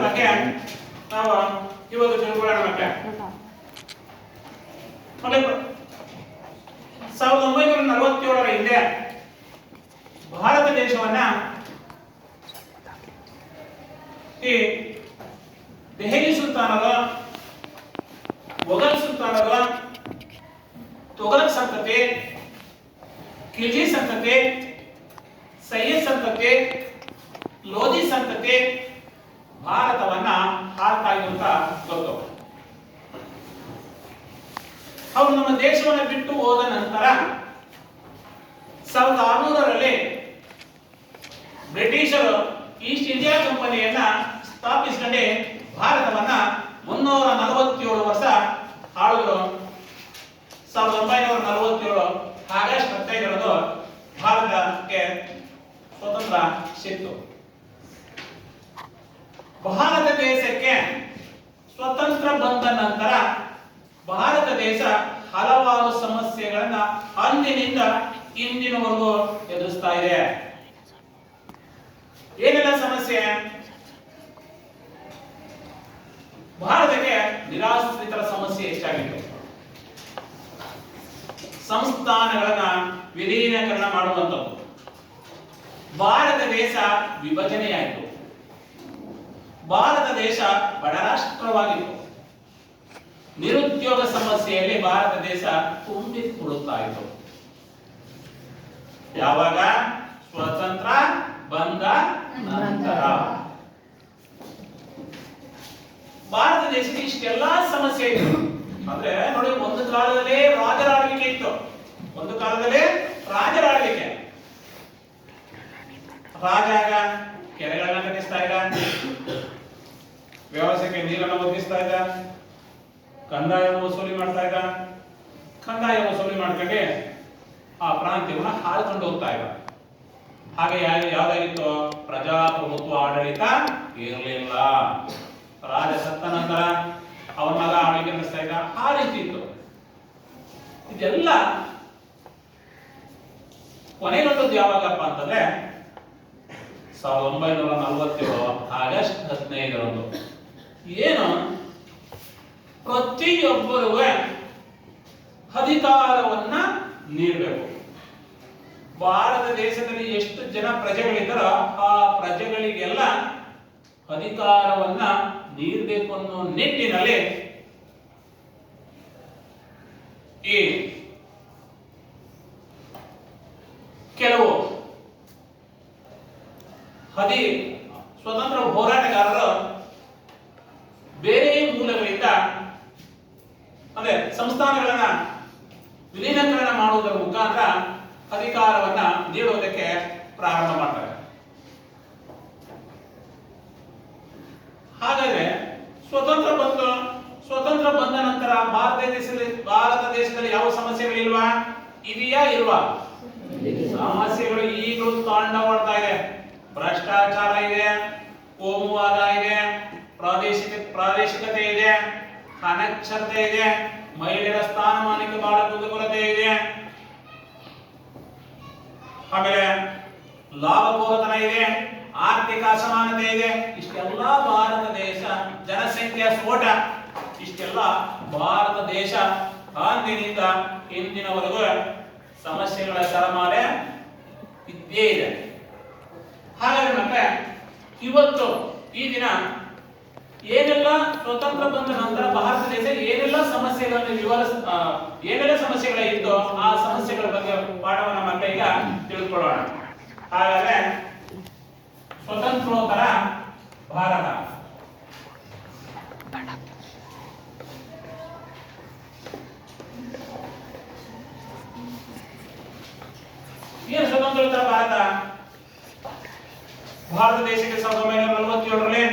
ಬಗ್ಗೆ ನಾವು ಇವತ್ತು ತಿಳ್ಕೊಳ್ಳೋಣ. ಮತ್ತೆ 1947ರ ಹಿಂದೆ ಭಾರತ ದೇಶವನ್ನ ಈ ದೆಹಲಿ ಸುಲ್ತಾನರು, ಮೊಘಲ್ ಸುಲ್ತಾನರು, ತುಘಲಕ್ ಸಂತತಿ, ಖಿಲ್ಜಿ ಸಂತತಿ, ಸೈಯದ್ ಸಂತತಿ, ಲೋಧಿ ಸಂತತಿ ಭಾರತವನ್ನ ಆಳ್ತಾ ಇದ್ರು ಅಂತ ಗೊತ್ತು. ಅವರು ನಮ್ಮ ದೇಶವನ್ನು ಬಿಟ್ಟು ಹೋದ ನಂತರ 1600ರಲ್ಲಿ ಬ್ರಿಟಿಷರು ಈಸ್ಟ್ ಇಂಡಿಯಾ ಕಂಪನಿಯನ್ನ ಸ್ಥಾಪಿಸಿಕೊಂಡು ಭಾರತವನ್ನ 347 ವರ್ಷ ಆಳಿದ್ರು. 1947 ಆಗಸ್ಟ್ 15ರಂದು ಭಾರತಕ್ಕೆ ಸ್ವತಂತ್ರ ಸಿಕ್ತು. ಭಾರತ ದೇಶಕ್ಕೆ ಸ್ವತಂತ್ರ ಬಂದ ನಂತರ ಭಾರತ ದೇಶ ಹಲವಾರು ಸಮಸ್ಯೆಗಳನ್ನ ಅಂದಿನಿಂದ ಇಂದಿನವರೆಗೂ ಎದುರಿಸ್ತಾ ಇದೆ. ಏನೆಲ್ಲ ಸಮಸ್ಯೆ? ಭಾರತಕ್ಕೆ ನಿರಾಶ್ರಿತರ ಸಮಸ್ಯೆ ಹೆಚ್ಚಾಗಿತ್ತು. ಸಂಸ್ಥಾನಗಳನ್ನ ವಿಲೀನೀಕರಣ ಮಾಡುವಂಥದ್ದು. ಭಾರತ ದೇಶ ವಿಭಜನೆಯಾಯಿತು. ಭಾರತ ದೇಶ ಬಡ ರಾಷ್ಟ್ರವಾಗಿತ್ತು. ನಿರುದ್ಯೋಗ ಸಮಸ್ಯೆಯಲ್ಲಿ ಭಾರತ ದೇಶ ತುಂಬಿಕೊಳ್ಳುತ್ತಾ ಇತ್ತು. ಯಾವಾಗ? ಸ್ವತಂತ್ರ ಬಂದ ನಂತರ ಭಾರತ ದೇಶಕ್ಕೆ ಇಷ್ಟೆಲ್ಲಾ ಸಮಸ್ಯೆ ಇತ್ತು. ಅಂದ್ರೆ ನೋಡಿ, ಒಂದು ಕಾಲದಲ್ಲಿ ರಾಜರ ಆಳ್ವಿಕೆ ಇತ್ತು. ಒಂದು ಕಾಲದಲ್ಲಿ ರಾಜರ ಆಳ್ವಿಕೆ. ರಾಜ ಕೆರೆಗಳನ್ನ ಕಟ್ಟಿಸ್ತಾ ಇದ್ದ, ವ್ಯವಸಾಯಕ್ಕೆ ನೀರನ್ನು ಒದಗಿಸ್ತಾ ಇದ್ದ, ಕಂದಾಯವನ್ನು ವಸೂಲಿ ಮಾಡ್ತಾ ಇದ್ದ. ಕಂದಾಯ ವಸೂಲಿ ಮಾಡ್ಕೊಂಡೆ ಆ ಪ್ರಾಂತ್ಯವನ್ನ ಆಳ್ಕೊಂಡು ಹೋಗ್ತಾ ಇದ್ದ. ಹಾಗೆ ಯಾವ್ದಾಗಿತ್ತು? ಪ್ರಜಾಪ್ರಭುತ್ವ ಆಡಳಿತ ಇರಲಿಲ್ಲ. ರಾಜ ಸತ್ತ ನಂತರ ಅವನ ಮಗ ಆಳ್ವಿಕೆ ನಡೆಸ್ತಾ ಇದ್ದ. ಆ ರೀತಿ ಇತ್ತು. ಇದೆಲ್ಲ ಕೊನೆಗೊಂಡದ್ದು ಯಾವಾಗಪ್ಪ ಅಂತಂದ್ರೆ 1947 ಆಗಸ್ಟ್ 15ರಂದು. ಏನು? ಪ್ರತಿಯೊಬ್ಬರೂ ಅಧಿಕಾರವನ್ನ ನೀಡಬೇಕು. ಭಾರತ ದೇಶದಲ್ಲಿ ಎಷ್ಟು ಜನ ಪ್ರಜೆಗಳಿದ್ದಾರೋ ಆ ಪ್ರಜೆಗಳಿಗೆಲ್ಲ ಅಧಿಕಾರವನ್ನ ನೀಡಬೇಕು ಅನ್ನೋ ನಿಟ್ಟಿನಲ್ಲಿ ಈ ಕೆಲವು ಸ್ವತಂತ್ರ ಹೋರಾಟಗಾರರು ಬೇರೆ ಮೂಲಗಳಿಂದ ಅಂದ್ರೆ ಸಂಸ್ಥಾನಗಳನ್ನ ವಿಲೀನೀಕರಣ ಮಾಡುವುದರ ಮುಖಾಂತರ ಅಧಿಕಾರವನ್ನ ನೀಡುವುದಕ್ಕೆ ಪ್ರಾರಂಭ ಮಾಡ್ತಾರೆ. ಹಾಗಾದ್ರೆ ಸ್ವತಂತ್ರ ಬಂದ ನಂತರ ಭಾರತ ದೇಶದಲ್ಲಿ ಯಾವ ಸಮಸ್ಯೆಗಳಿಲ್ವಾ? ಇದೆಯಾ ಇಲ್ವಾ? ಸಮಸ್ಯೆಗಳು ಈಗಲೂ ತಾಂಡವಾಡ್ತಾ ಇದೆ. ಭ್ರಷ್ಟಾಚಾರ ಇದೆ, ಕೋಮುವಾದ ಇದೆ, ಪ್ರಾದೇಶಿಕತೆ ಇದೆ, ಅನಕ್ಷರತೆ ಇದೆ, ಮಹಿಳೆಯರ ಸ್ಥಾನಮಾನಕ್ಕೆ ಬಹಳ ಕುಂದುಕೊರತೆ ಇದೆ, ಆಮೇಲೆ ಲಾಭಕೋರತನ ಇದೆ, ಆರ್ಥಿಕ ಅಸಮಾನತೆ ಇದೆ. ಇಷ್ಟೆಲ್ಲ ಭಾರತ ದೇಶ, ಜನಸಂಖ್ಯಾ ಸ್ಫೋಟ, ಇಷ್ಟೆಲ್ಲ ಭಾರತ ದೇಶ ಅಂದಿನಿಂದ ಇಂದಿನವರೆಗೂ ಸಮಸ್ಯೆಗಳ ಸರಮಾಲೆ ಇದ್ದೇ ಇದೆ. ಹಾಗಾದ್ರೆ ಮತ್ತೆ ಇವತ್ತು ಈ ದಿನ ಏನೆಲ್ಲ ಸ್ವತಂತ್ರ ಬಂದ ನಂತರ ಭಾರತ ದೇಶ ಏನೆಲ್ಲ ಸಮಸ್ಯೆಗಳಿತ್ತು ಆ ಸಮಸ್ಯೆಗಳ ಬಗ್ಗೆ ಪಾಠವನ್ನು ಮತ್ತೆ ಈಗ ತಿಳಿದುಕೊಳ್ಳೋಣ. ಹಾಗಾದ್ರೆ ಸ್ವತಂತ್ರೋತ್ತರ ಭಾರತ. ಏನು ಸ್ವತಂತ್ರೋತ್ತರ ಭಾರತ? ಭಾರತ ದೇಶಕ್ಕೆ 1947ರಲ್ಲಿ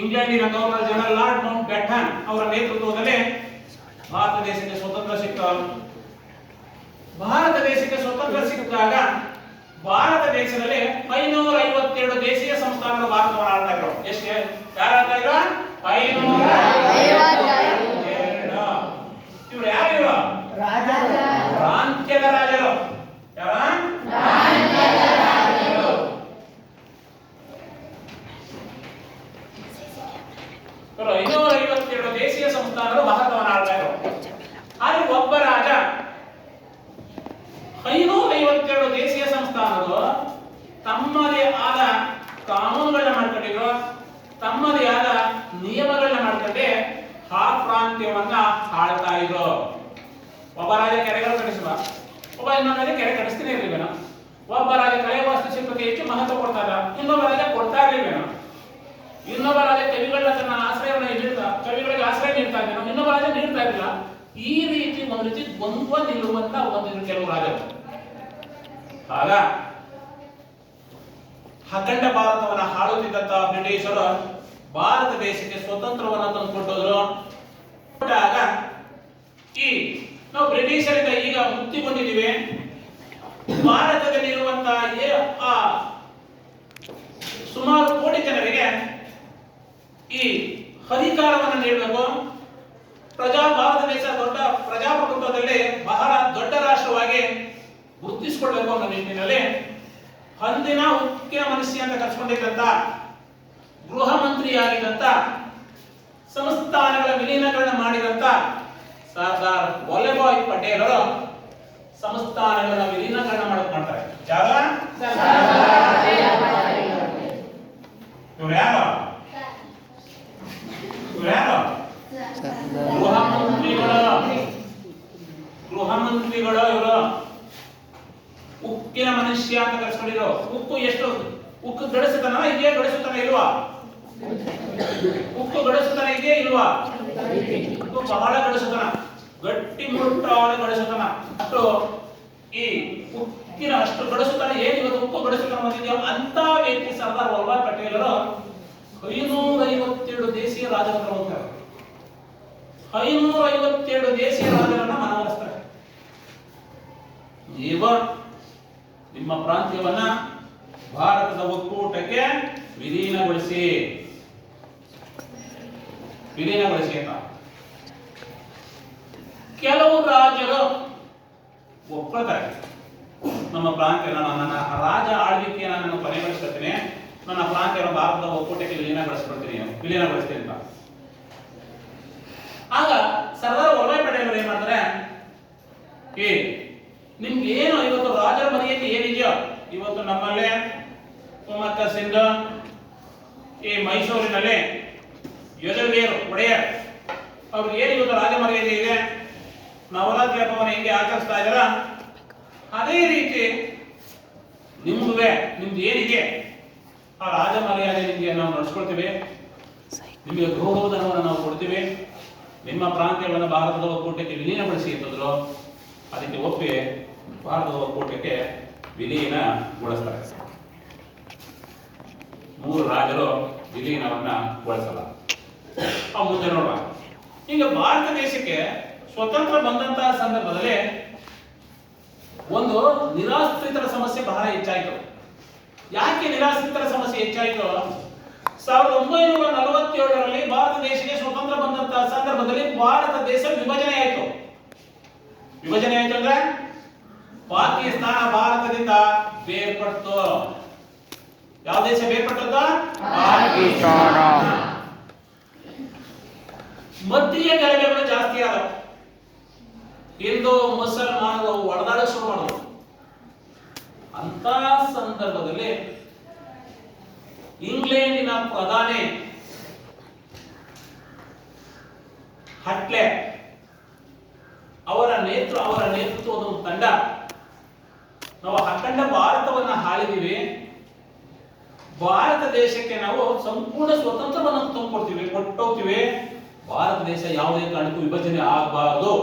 ಇಂಗ್ಲೆಂಡಿನ governor general lord Mount baton ಅವರ ನೇತೃತ್ವದಲ್ಲಿ ಭಾರತ ದೇಶಕ್ಕೆ ಸ್ವತಂತ್ರ ಸಿಕ್ತು. ಭಾರತ ದೇಶಕ್ಕೆ ಸ್ವತಂತ್ರ ಸಿಕ್ಕಾಗ ಭಾರತ ದೇಶದಲ್ಲಿ 552 ದೇಶೀಯ ಸಂಸ್ಥಾನಗಳು ಭಾರತವನ್ನು ಆಳ್ತಾ ಇದ್ರು. ಎಷ್ಟು? ಯಾರು ಆಳ್ತಾ ಇದ್ರು? 552. ಇವರು ಯಾರು? ಪ್ರಾಂತ್ಯದ ರಾಜರು. ಯಾರ? ಇವರು 552 ದೇಶೀಯ ಸಂಸ್ಥಾನಗಳು ಭಾರತವನ್ನು ಆಳ್ತಾ ಇದ್ರು. ಆದ್ರೆ ಒಬ್ಬ ರಾಜ 552 ದೇಶೀಯ ಸಂಸ್ಥಾನಗಳು ತಮ್ಮದೇ ಆದ ಕಾನೂನುಗಳನ್ನ ಮಾಡ್ಕೊಂಡಿದ್ರು, ತಮ್ಮದೇ ಆದ ನಿಯಮಗಳನ್ನ ಮಾಡ್ಕೊಂಡೆ ಆ ಪ್ರಾಂತ್ಯವನ್ನ ಆಳ್ತಾ ಇದ್ರು. ಒಬ್ಬ ರಾಜ ಕೆರೆಗಳು ಕಟ್ಟಿಸುವ, ಒಬ್ಬ ಇನ್ನೊಬ್ಬ ರಾಜ ಕೆರೆ ಕಟ್ಟಿಸ್ತಾನೆ ಇರ್ಲಿಲ್ವೇನೋ, ಒಬ್ಬ ರಾಜ ಕಲೆ ವಾಸ್ತುಶಿಲ್ಪಕ್ಕೆ ಹೆಚ್ಚು ಮಹತ್ವ ಕೊಡ್ತಾರ, ಇನ್ನೊಬ್ಬ ರಾಜ ಕೊಡ್ತಾ ಇರ್ಲಿಲ್ವೇನೋ, ಇನ್ನೊಬ್ಬ ರಾಜ ಕವಿಗಳ ತನ್ನ ಆಶ್ರಯವನ್ನು ಕವಿಗಳಿಗೆ ಆಶ್ರಯ ನೀಡ್ತಾ ಇದ್ದೇನೋ, ಇನ್ನೊಬ್ಬ ರಾಜ ನೀಡ್ತಾ ಇರಲಿಲ್ಲ. ಈ ರೀತಿ ಒಂದು ರೀತಿ ದ್ವಂದ್ವ ನಿಲ್ಲುವಂತ ಒಂದಿದ್ರು ಕೆಲವು ರಾಜರು. ಆಗ ಅಖಂಡ ಭಾರತವನ್ನ ಆಳುತ್ತಿದ್ದಂತ ಬ್ರಿಟಿಷರು ಭಾರತ ದೇಶಕ್ಕೆ ಸ್ವತಂತ್ರವನ್ನ ತಂದುಕೊಟ್ಟರು. ಆಗ ಈ ನಾವು ಬ್ರಿಟಿಷರಿಂದ ಈಗ ಮುಕ್ತಿಗೊಂಡಿದ್ದೀವಿ, ಭಾರತದಲ್ಲಿರುವಂತಹ ಸುಮಾರು ಕೋಟಿ ಜನರಿಗೆ ಈ ಅಧಿಕಾರವನ್ನು ನೀಡಬೇಕು. ಭಾರತ ದೇಶ ದೊಡ್ಡ ಪ್ರಜಾಪ್ರಭುತ್ವದಲ್ಲಿ ಬಹಳ ದೊಡ್ಡ ರಾಷ್ಟ್ರವಾಗಿ ಗುರುತಿಸಿಕೊಳ್ಬೇಕು ಅನ್ನೋ ನಿಟ್ಟಿನಲ್ಲಿ ಅಂದಿನ ಉಕ್ಕಿನ ಮನುಷ್ಯ ಅಂತ ಕರೆಸ್ಕೊಂಡಿದ್ದಂತ ಗೃಹ ಮಂತ್ರಿಯಾಗಿದ್ದಂತ ಸಂಸ್ಥಾನಗಳ ವಿಲೀನಗಳನ್ನು ಮಾಡಿದಂತ ಸರ್ದಾರ್ ವಲ್ಲಭಾಯ್ ಪಟೇಲರು ಸಂಸ್ಥಾನಗಳ ವಿಲೀನಗಳನ್ನು ಮಾಡ್ತಾರೆ. ಯಾರ ಇವ್ರು ಯಾರು? ಗೃಹ ಮಂತ್ರಿಗಳು ಇವರು ಉಕ್ಕಿನ ಮನುಷ್ಯ ಅಂತ ಕರೆಸ್ಕೊಂಡಿರೋ. ಉಕ್ಕು ಎಷ್ಟು ಉಕ್ಕು ಗಡಿಸುತ್ತಾನ ಇದೆಯಾ, ಗಡಿಸುತ್ತಾನ ಇಲ್ವಾ? ಉಕ್ಕು ಗಡಿಸುತ್ತಾನ ಇದೆಯಾ ಇಲ್ವಾ? ಉಕ್ಕು ಬಹಳ ಗಡಿಸುತ್ತಾನ, ಗಟ್ಟಿ ಮುಟ್ಟಾದ ಗಡಿಸುತ್ತಾನ. ಅಷ್ಟು ಈ ಉಕ್ಕಿನ ಅಷ್ಟು ಗಡಿಸುತ್ತಾನ. ಏನ್ ಇವತ್ತು ಉಕ್ಕು ಗಡಿಸುತ್ತಾನ ಬಂದಿದೆಯೋ ಅಂತ ವ್ಯಕ್ತಿ ಸರ್ದಾರ್ ವಲ್ಲಭಾಯ್ ಪಟೇಲರು 552 ದೇಶೀಯ ರಾಜರನ್ನ ಹೋಗ್ತಾರೆ. 552 ದೇಶೀಯ ರಾಜರನ್ನ ಮನವೊಲಿಸ್ತಾರೆ. ನೀವು ನಿಮ್ಮ ಪ್ರಾಂತ್ಯವನ್ನ ಭಾರತದ ಒಕ್ಕೂಟಕ್ಕೆ ವಿಲೀನಗೊಳಿಸಿ ಅಂತ ಕೆಲವು ರಾಜರು ಒಪ್ಕೊಳ್ತಾರೆ. ನಮ್ಮ ಪ್ರಾಂತ್ಯ ನನ್ನ ರಾಜ ಆಳ್ವಿಕೆಯನ್ನು ನಾನು ಕೊನೆಗೊಳಿಸ್ತೀನಿ, ನನ್ನ ಪ್ರಾಂತ್ಯವನ್ನು ಭಾರತದ ಒಕ್ಕೂಟಕ್ಕೆ ವಿಲೀನಗೊಳಿಸ್ತೀನಿ ಅಂತ. ಆಗ ಸರ್ದಾರ್ ವಲ್ಲಭಾಯ್ ಪಟೇಲ್ ಏನ್ ಮಾಡ್ತಾರೆ, ನಿಮ್ಗೆ ಏನು ಇವತ್ತು ರಾಜರ ಮರ್ಯಾದೆ ಏನಿದೆಯೋ, ಇವತ್ತು ನಮ್ಮಲ್ಲಿ ಕುಮಕ್ಕ ಸಿಂಗ್, ಈ ಮೈಸೂರಿನಲ್ಲಿ ಯದುವೀರ್ ಒಡೆಯರ್ ಅವ್ರಿಗೆ ಏನು ಇವತ್ತು ರಾಜ ಮರ್ಯಾದೆ ಇದೆ, ನವರಾತ್ರಿ ಹಬ್ಬವನ್ನು ಹೆಂಗೆ ಆಚರಿಸ್ತಾ ಇದ್ದಾರ ಅದೇ ರೀತಿ ನಿಮ್ದು ಏನಿದೆ ಆ ರಾಜ ಮರ್ಯಾದೆ ನಿಮ್ಗೆ ನಾವು ನಡೆಸ್ಕೊಳ್ತೀವಿ, ನಿಮಗೆ ಗೌರವಧನವನ್ನು ನಾವು ಕೊಡ್ತೀವಿ, ನಿಮ್ಮ ಪ್ರಾಂತ್ಯವನ್ನು ಭಾರತದ ಒಕ್ಕೂಟಕ್ಕೆ ವಿಲೀನಗೊಳಿಸಿ ಅಂತಂದ್ರು. ಅದಕ್ಕೆ ಒಪ್ಪಿ ಭಾರತದ ಒಕ್ಕೂಟಕ್ಕೆ ವಿಲೀನಗೊಳಿಸ್ತಾರೆ. 3 ರಾಜರು ವಿಲೀನವನ್ನ ಗೊಳಿಸಲ್ಲ. ಮುಂದೆ ನೋಡುವ. ಈಗ ಭಾರತ ದೇಶಕ್ಕೆ ಸ್ವತಂತ್ರ ಬಂದಂತಹ ಸಂದರ್ಭದಲ್ಲಿ ಒಂದು ನಿರಾಶ್ರಿತರ ಸಮಸ್ಯೆ ಬಹಳ ಹೆಚ್ಚಾಯಿತು. ಯಾಕೆ ನಿರಾಶ್ರಿತರ ಸಮಸ್ಯೆ ಹೆಚ್ಚಾಯಿತು? 1947ರಲ್ಲಿ ಭಾರತ ದೇಶಕ್ಕೆ ಸ್ವತಂತ್ರ ಬಂದಂತಹ ಸಂದರ್ಭದಲ್ಲಿ ಭಾರತ ದೇಶ ವಿಭಜನೆ ಆಯಿತು. ವಿಭಜನೆ ಆಯಿತು ಅಂದ್ರೆ ಪಾಕಿಸ್ತಾನ ಭಾರತದಿಂದ ಬೇರ್ಪಡ್ತು. ಯಾವ ದೇಶ ಬೇರ್ಪಟ್ಟದ್ದು? ಪಾಕಿಸ್ತಾನ. ಮಧ್ಯೆ ಗಲಭೆಗಳು ಜಾಸ್ತಿ ಆದವು. ಹಿಂದೂ ಮುಸಲ್ಮಾನರು ಒಡೆದಾಡಕ್ಕೆ ಶುರು ಮಾಡಿದ್ರು. ಅಂತ ಸಂದರ್ಭದಲ್ಲಿ ಇಂಗ್ಲೆಂಡಿನ ಪ್ರಧಾನಿ ಹಟ್ಲೆ ಅವರ ನೇತೃತ್ವದ ಒಂದು ತಂಡ, ನಾವು ಅಖಂಡ ಭಾರತವನ್ನ ಆಳಿದೀವಿ, ಭಾರತ ದೇಶಕ್ಕೆ ನಾವು ಸಂಪೂರ್ಣ ಸ್ವತಂತ್ರವನ್ನು ಕೊಟ್ಟೋಗ್ತೀವಿ, ಭಾರತ ದೇಶ ಯಾವುದೇ ಕಾರಣಕ್ಕೂ ವಿಭಜನೆ ಆಗಬಾರದು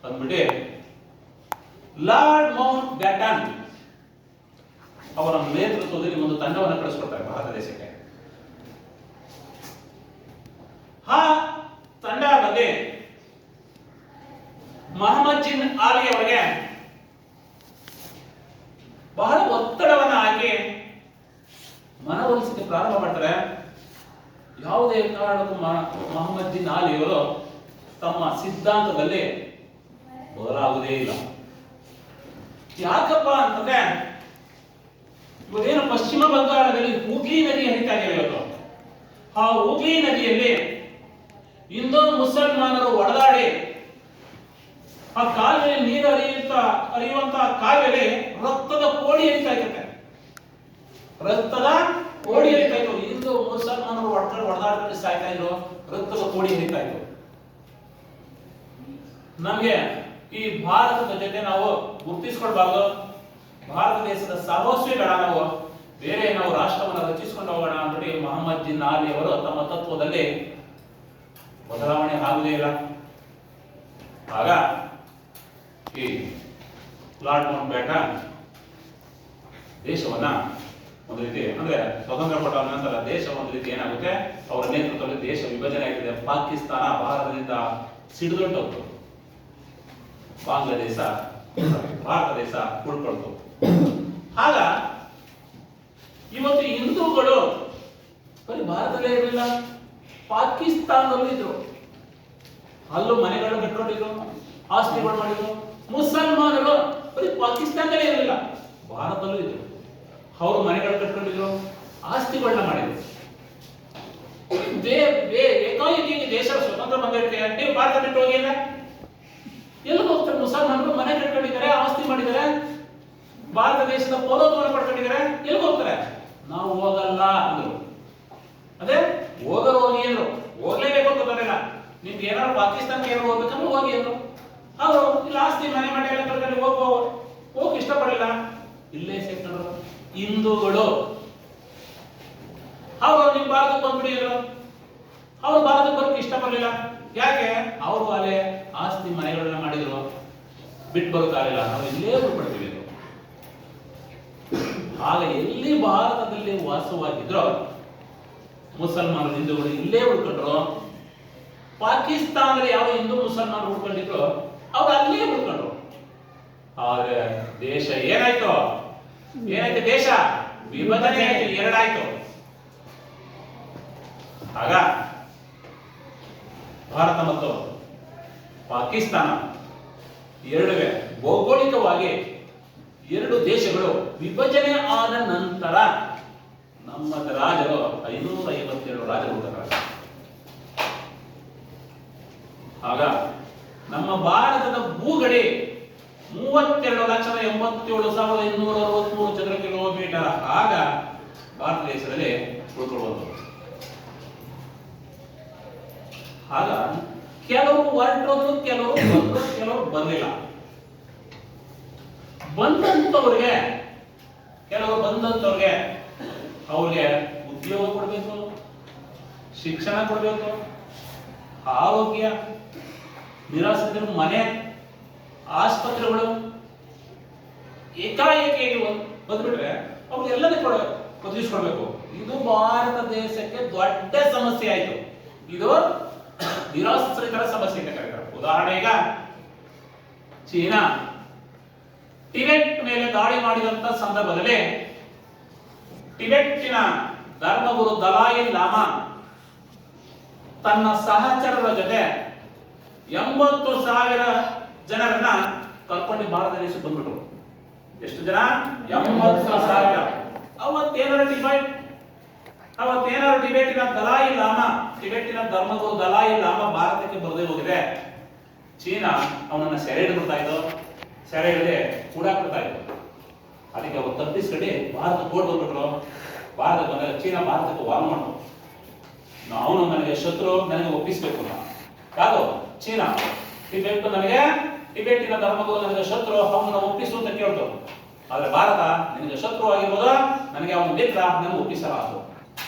ಅಂದ್ಬಿಟ್ಟು ಲಾರ್ಡ್ ಮೌಂಟ್ ಬ್ಯಾಟನ್ ಅವರ ನೇತೃತ್ವದಲ್ಲಿ ಒಂದು ತಂಡವನ್ನು ಕಳಿಸ್ಕೊಡ್ತಾರೆ ಭಾರತ ದೇಶಕ್ಕೆ. ಆ ತಂಡದಲ್ಲಿ ಮೊಹಮ್ಮದ್ ಜಿನ್ ಆಲಿ ಅವರಿಗೆ ಬಹಳ ಒತ್ತಡವನ್ನು ಹಾಕಿ ಮನವೊಲಿಸಲಿಕ್ಕೆ ಪ್ರಾರಂಭ ಮಾಡ್ತಾರೆ. ಯಾವುದೇ ಕಾರಣಕ್ಕೂ ಮೊಹಮ್ಮದ್ ಜಿನ್ ಆಲಿ ಅವರು ತಮ್ಮ ಸಿದ್ಧಾಂತದಲ್ಲಿ ಬದಲಾಗುವುದೇ ಇಲ್ಲ. ಯಾಕಪ್ಪ ಅಂತಂದ್ರೆ ಇವತ್ತೇನು ಪಶ್ಚಿಮ ಬಂಗಾಳದಲ್ಲಿ ಹೂಗ್ಲಿ ನದಿ ಹರಿತಾ ಇದೆ ಇವತ್ತು. ಆ ಹೂಗ್ಲಿ ನದಿಯಲ್ಲಿ ಹಿಂದೂ ಮುಸಲ್ಮಾನರು ಒಡೆದಾಡಿ ಆ ಕಾಲುವೆಯಲ್ಲಿ ನೀರು ಹರಿಯುವಂತ ಕಾಲುವೆಯಲ್ಲಿ ರಕ್ತದ ಕೋಡಿ ಹರಿತಾ ಇರುತ್ತೆ. ರಕ್ತದ ಕೋಡಿ ಹರಿತಾ ಇತ್ತು. ಹಿಂದೂ ಮುಸಲ್ಮಾನರು ಹೊಡೆದಾಡ್ಕೊಂಡು ಸಾಯ್ತಾ ಇದ್ರು, ರಕ್ತದ ಕೋಡಿ ಹರಿತಾ ಇತ್ತು. ನಮ್ಗೆ ಈ ಭಾರತದ ಜೊತೆ ನಾವು ಗುರುತಿಸ್ಕೊಳ್ಬಾರ್ದು. ಭಾರತ ದೇಶದ ಸರ್ವಸ್ವಿಗಳ ನಾವು ಬೇರೆ ನಾವು ರಾಷ್ಟ್ರವನ್ನು ರಚಿಸಿಕೊಂಡು ಹೋಗೋಣ ಅಂತೇಳಿ ಮೊಹಮ್ಮದ್ ಜಿನ್ ಆಲಿ ಅವರು ತಮ್ಮ ತತ್ವದಲ್ಲಿ ಬದಲಾವಣೆ ಆಗುವುದೇ ಇಲ್ಲ. ಆಗ ಈ ಲಾರ್ಡ್ ಮೌಂಟ್ ಬ್ಯಾಟನ್ ದೇಶವನ್ನ ಒಂದು ರೀತಿ ಅಂದ್ರೆ ಸ್ವತಂತ್ರ ಕೊಟ್ಟ ನಂತರ ದೇಶ ಒಂದು ರೀತಿ ಏನಾಗುತ್ತೆ, ಅವರ ನೇತೃತ್ವದಲ್ಲಿ ದೇಶ ವಿಭಜನೆ ಆಗಿದೆ. ಪಾಕಿಸ್ತಾನ ಭಾರತದಿಂದ ಸಿಡಿದೊಟ್ಟೋಗ್ತು, ಬಾಂಗ್ಲಾದೇಶ ಭಾರತ ದೇಶ ಉಳ್ಕೊಳ್ತು. ಆಗ ಇವತ್ತು ಹಿಂದೂಗಳು ಬರೀ ಭಾರತದಲ್ಲೇ ಇರಲಿಲ್ಲ, ಪಾಕಿಸ್ತಾನದಲ್ಲೂ ಇದ್ರು. ಅಲ್ಲೂ ಮನೆಗಳು ಕಟ್ಕೊಂಡಿದ್ರು, ಆಸ್ತಿಗಳು ಮಾಡಿದ್ರು. ಮುಸಲ್ಮಾನರು ಬರೀ ಪಾಕಿಸ್ತಾನದಲ್ಲೇ ಇರಲಿಲ್ಲ, ಭಾರತದಲ್ಲೂ ಇದ್ರು. ಅವರು ಮನೆಗಳು ಕಟ್ಕೊಂಡಿದ್ರು, ಆಸ್ತಿಗಳನ್ನ ಮಾಡಿದ್ರು. ಏಕಾಏಕಿ ದೇಶ ಸ್ವತಂತ್ರ ಬಂದಿರುತ್ತೆ, ನೀವು ಭಾರತ ಬಿಟ್ಟು ಹೋಗಿಲ್ಲ. ಎಲ್ಲಿ ಹೋಗ್ತಾರೆ ಮುಸಲ್ಮಾನರು? ಮನೆ ಕಟ್ಕೊಂಡಿದ್ದಾರೆ, ಆಸ್ತಿ ಮಾಡಿದ್ದಾರೆ, ಭಾರತ ದೇಶದ ಪೌರತ್ವವನ್ನು ಪಡ್ಕೊಂಡಿದ್ದಾರೆ. ಎಲ್ಲಿ ಹೋಗ್ತಾರೆ? ನಾವು ಹೋಗಲ್ಲ ಅಂದ್ರು. ಅದೇ ಹೋಗರು ಹೋಗಿ ಅಂದ್ರು. ಹೋಗ್ಲೇಬೇಕು ಅಂತ ಬರಲಿಲ್ಲ. ನಿಮ್ಗೆ ಏನಾದ್ರು ಪಾಕಿಸ್ತಾನಕ್ಕೆ ಏನಾದ್ರು ಹೋಗ್ಬೇಕಂದ್ರೆ ಹೋಗಿ ಅಂದ್ರು. ಅವರು ಇಲ್ಲಿ ಆಸ್ತಿ ಮನೆ ಮನೆ ಎಲ್ಲ ಕಟ್ಕೊಂಡು ಹೋಗಿ ಇಷ್ಟಪಡಲಿಲ್ಲ, ಇಲ್ಲೇ ಸೇರ್ಕೊಂಡ್ರು. ಹಿಂದೂಗಳು ಅವರು ನಿಮ್ ಭಾರತಕ್ಕೆ ಬಂದ್ಬಿಡಿದ್ರು. ಅವರು ಭಾರತಕ್ಕೆ ಬರೋಕೆ ಇಷ್ಟಪಡಲಿಲ್ಲ. ಯಾಕೆ? ಅವರು ಅಲ್ಲೇ ಆಸ್ತಿ ಮನೆಗಳನ್ನ ಮಾಡಿದ್ರು, ಬಿಟ್ಟು ಬರೋಕ್ಕಾಗಲಿಲ್ಲ, ನಾವು ಇಲ್ಲೇ ಉಳ್ಕೊಳ್ತೀವಿ. ಆಗ ಎಲ್ಲಿ ಭಾರತದಲ್ಲಿ ವಾಸವಾಗಿದ್ರು ಮುಸಲ್ಮಾನರು, ಹಿಂದೂಗಳು ಇಲ್ಲೇ ಉಳ್ಕೊಂಡ್ರು. ಪಾಕಿಸ್ತಾನದಲ್ಲಿ ಯಾವ ಹಿಂದೂ ಮುಸಲ್ಮಾನರು ಉಳ್ಕೊಂಡಿದ್ರು ಅವ್ರು ಅಲ್ಲೇ ಉಳ್ಕೊಂಡ್ರು. ಆದ್ರೆ ದೇಶ ಏನಾಯ್ತು? ದೇಶ ವಿಭಜನೆ ಆಯ್ತು, ಎರಡಾಯ್ತು. ಆಗ ಭಾರತ ಮತ್ತು ಪಾಕಿಸ್ತಾನ ಎರಡುವೆ ಭೌಗೋಳಿಕವಾಗಿ ಎರಡು ದೇಶಗಳು ವಿಭಜನೆ ಆದ ನಂತರ ನಮ್ಮ ರಾಜರು 557 ರಾಜರು ಹುಟ್ಟುತ್ತಾರೆ. ಆಗ ನಮ್ಮ ಭಾರತದ ಭೂಗಡಿ 32,87,263 ಚದರ ಕಿಲೋಮೀಟರ್. ಆಗ ಭಾರತ ದೇಶದಲ್ಲಿ ಉಳ್ಕೊಳ್ಳುವಂಥದ್ದು. ಆಗ ಕೆಲವರು ಹೊರಟೋದ್ರು, ಕೆಲವರು ಬಂದಿಲ್ಲ. ಕೆಲವರು ಬಂದಂತವ್ರಿಗೆ ಅವ್ರಿಗೆ ಉದ್ಯೋಗ ಕೊಡಬೇಕು, ಶಿಕ್ಷಣ ಕೊಡಬೇಕು, ಆರೋಗ್ಯ, ನಿರಾಶ್ರಿತರ ಮನೆ, ಆಸ್ಪತ್ರೆಗಳು ಏಕಾಏಕಿ ಬಂದ್ಬಿಟ್ರೆ ಅವ್ರಿಗೆಲ್ಲನೇ ಒದಗಿಸ್ಕೊಡ್ಬೇಕು. ಇದು ಭಾರತ ದೇಶಕ್ಕೆ ದೊಡ್ಡ ಸಮಸ್ಯೆ ಆಯ್ತು. ಇದು ನಿರಾಶ್ರಿತರ ಸಮಸ್ಯೆ ಅಂತ ಕರೀತಾರೆ. ಉದಾಹರಣೆ, ಈಗ ಚೀನಾ ಟಿಬೆಟ್ ಮೇಲೆ ದಾಳಿ ಮಾಡಿದಂತ ಸಂದರ್ಭದಲ್ಲಿ ಟಿಬೆಟ್ಟಿನ ಧರ್ಮಗುರು ದಲಾಯಿ ಲಾಮಾ ತನ್ನ ಸಹಚರರ ಜೊತೆ 80,000 ಜನರನ್ನ ಕರ್ಕೊಂಡು ಭಾರತ ದೇಶಕ್ಕೆ ಬಂದ್ಬಿಟ್ರು. ಎಷ್ಟು ಜನ? 80,000. ಅವತ್ತೇನಾರು ಟಿಬೆಟ್ಟಿನ ದಲಾಯಿ ಲಾಮಾ, ಟಿಬೆಟ್ಟಿನ ಧರ್ಮಗುರು ದಲಾಯಿ ಲಾಮಾ ಭಾರತಕ್ಕೆ ಬರದೇ ಹೋಗಿದೆ. ಚೀನಾ ಅವನನ್ನ ಸೆರೆ ಹಿಡಿದ್ಬಿಡ್ತಾ ಇದ್ದು, ಸೆರೆ ಹಿಡಿದೆ ಕೂಡಾಕ್ಬಿಡ್ತಾ ಇತ್ತು. ಅದಕ್ಕೆ ಅವರು ತಪ್ಪಿಸ್ಕಡೆ ಭಾರತ ಕೋರ್ಟ್ ಬಂದ್ಬಿಟ್ರು. ಭಾರತ ಬಂದಾಗ ಚೀನಾ ಭಾರತಕ್ಕೆ ವಾರ ಮಾಡ್ತು, ಅವನು ನನಗೆ ಶತ್ರು, ನನಗೆ ಒಪ್ಪಿಸ್ಬೇಕು ಅಂತ. ಯಾವುದು? ಚೀನಾ. ಟಿಬೆಟ್ಟಿನ ಧರ್ಮಗುರು ನನಗೆ ಶತ್ರು, ಅವನನ್ನು ಒಪ್ಪಿಸು ಅಂತ ಕೇಳ್ತು. ಆದ್ರೆ ಭಾರತ ನಿನಗೆ ಶತ್ರು ಆಗಿರ್ಬೋದ, ನನಗೆ ಅವನು ಮಿತ್ರ, ನನಗೆ ಒಪ್ಪಿಸಲಾಗದು.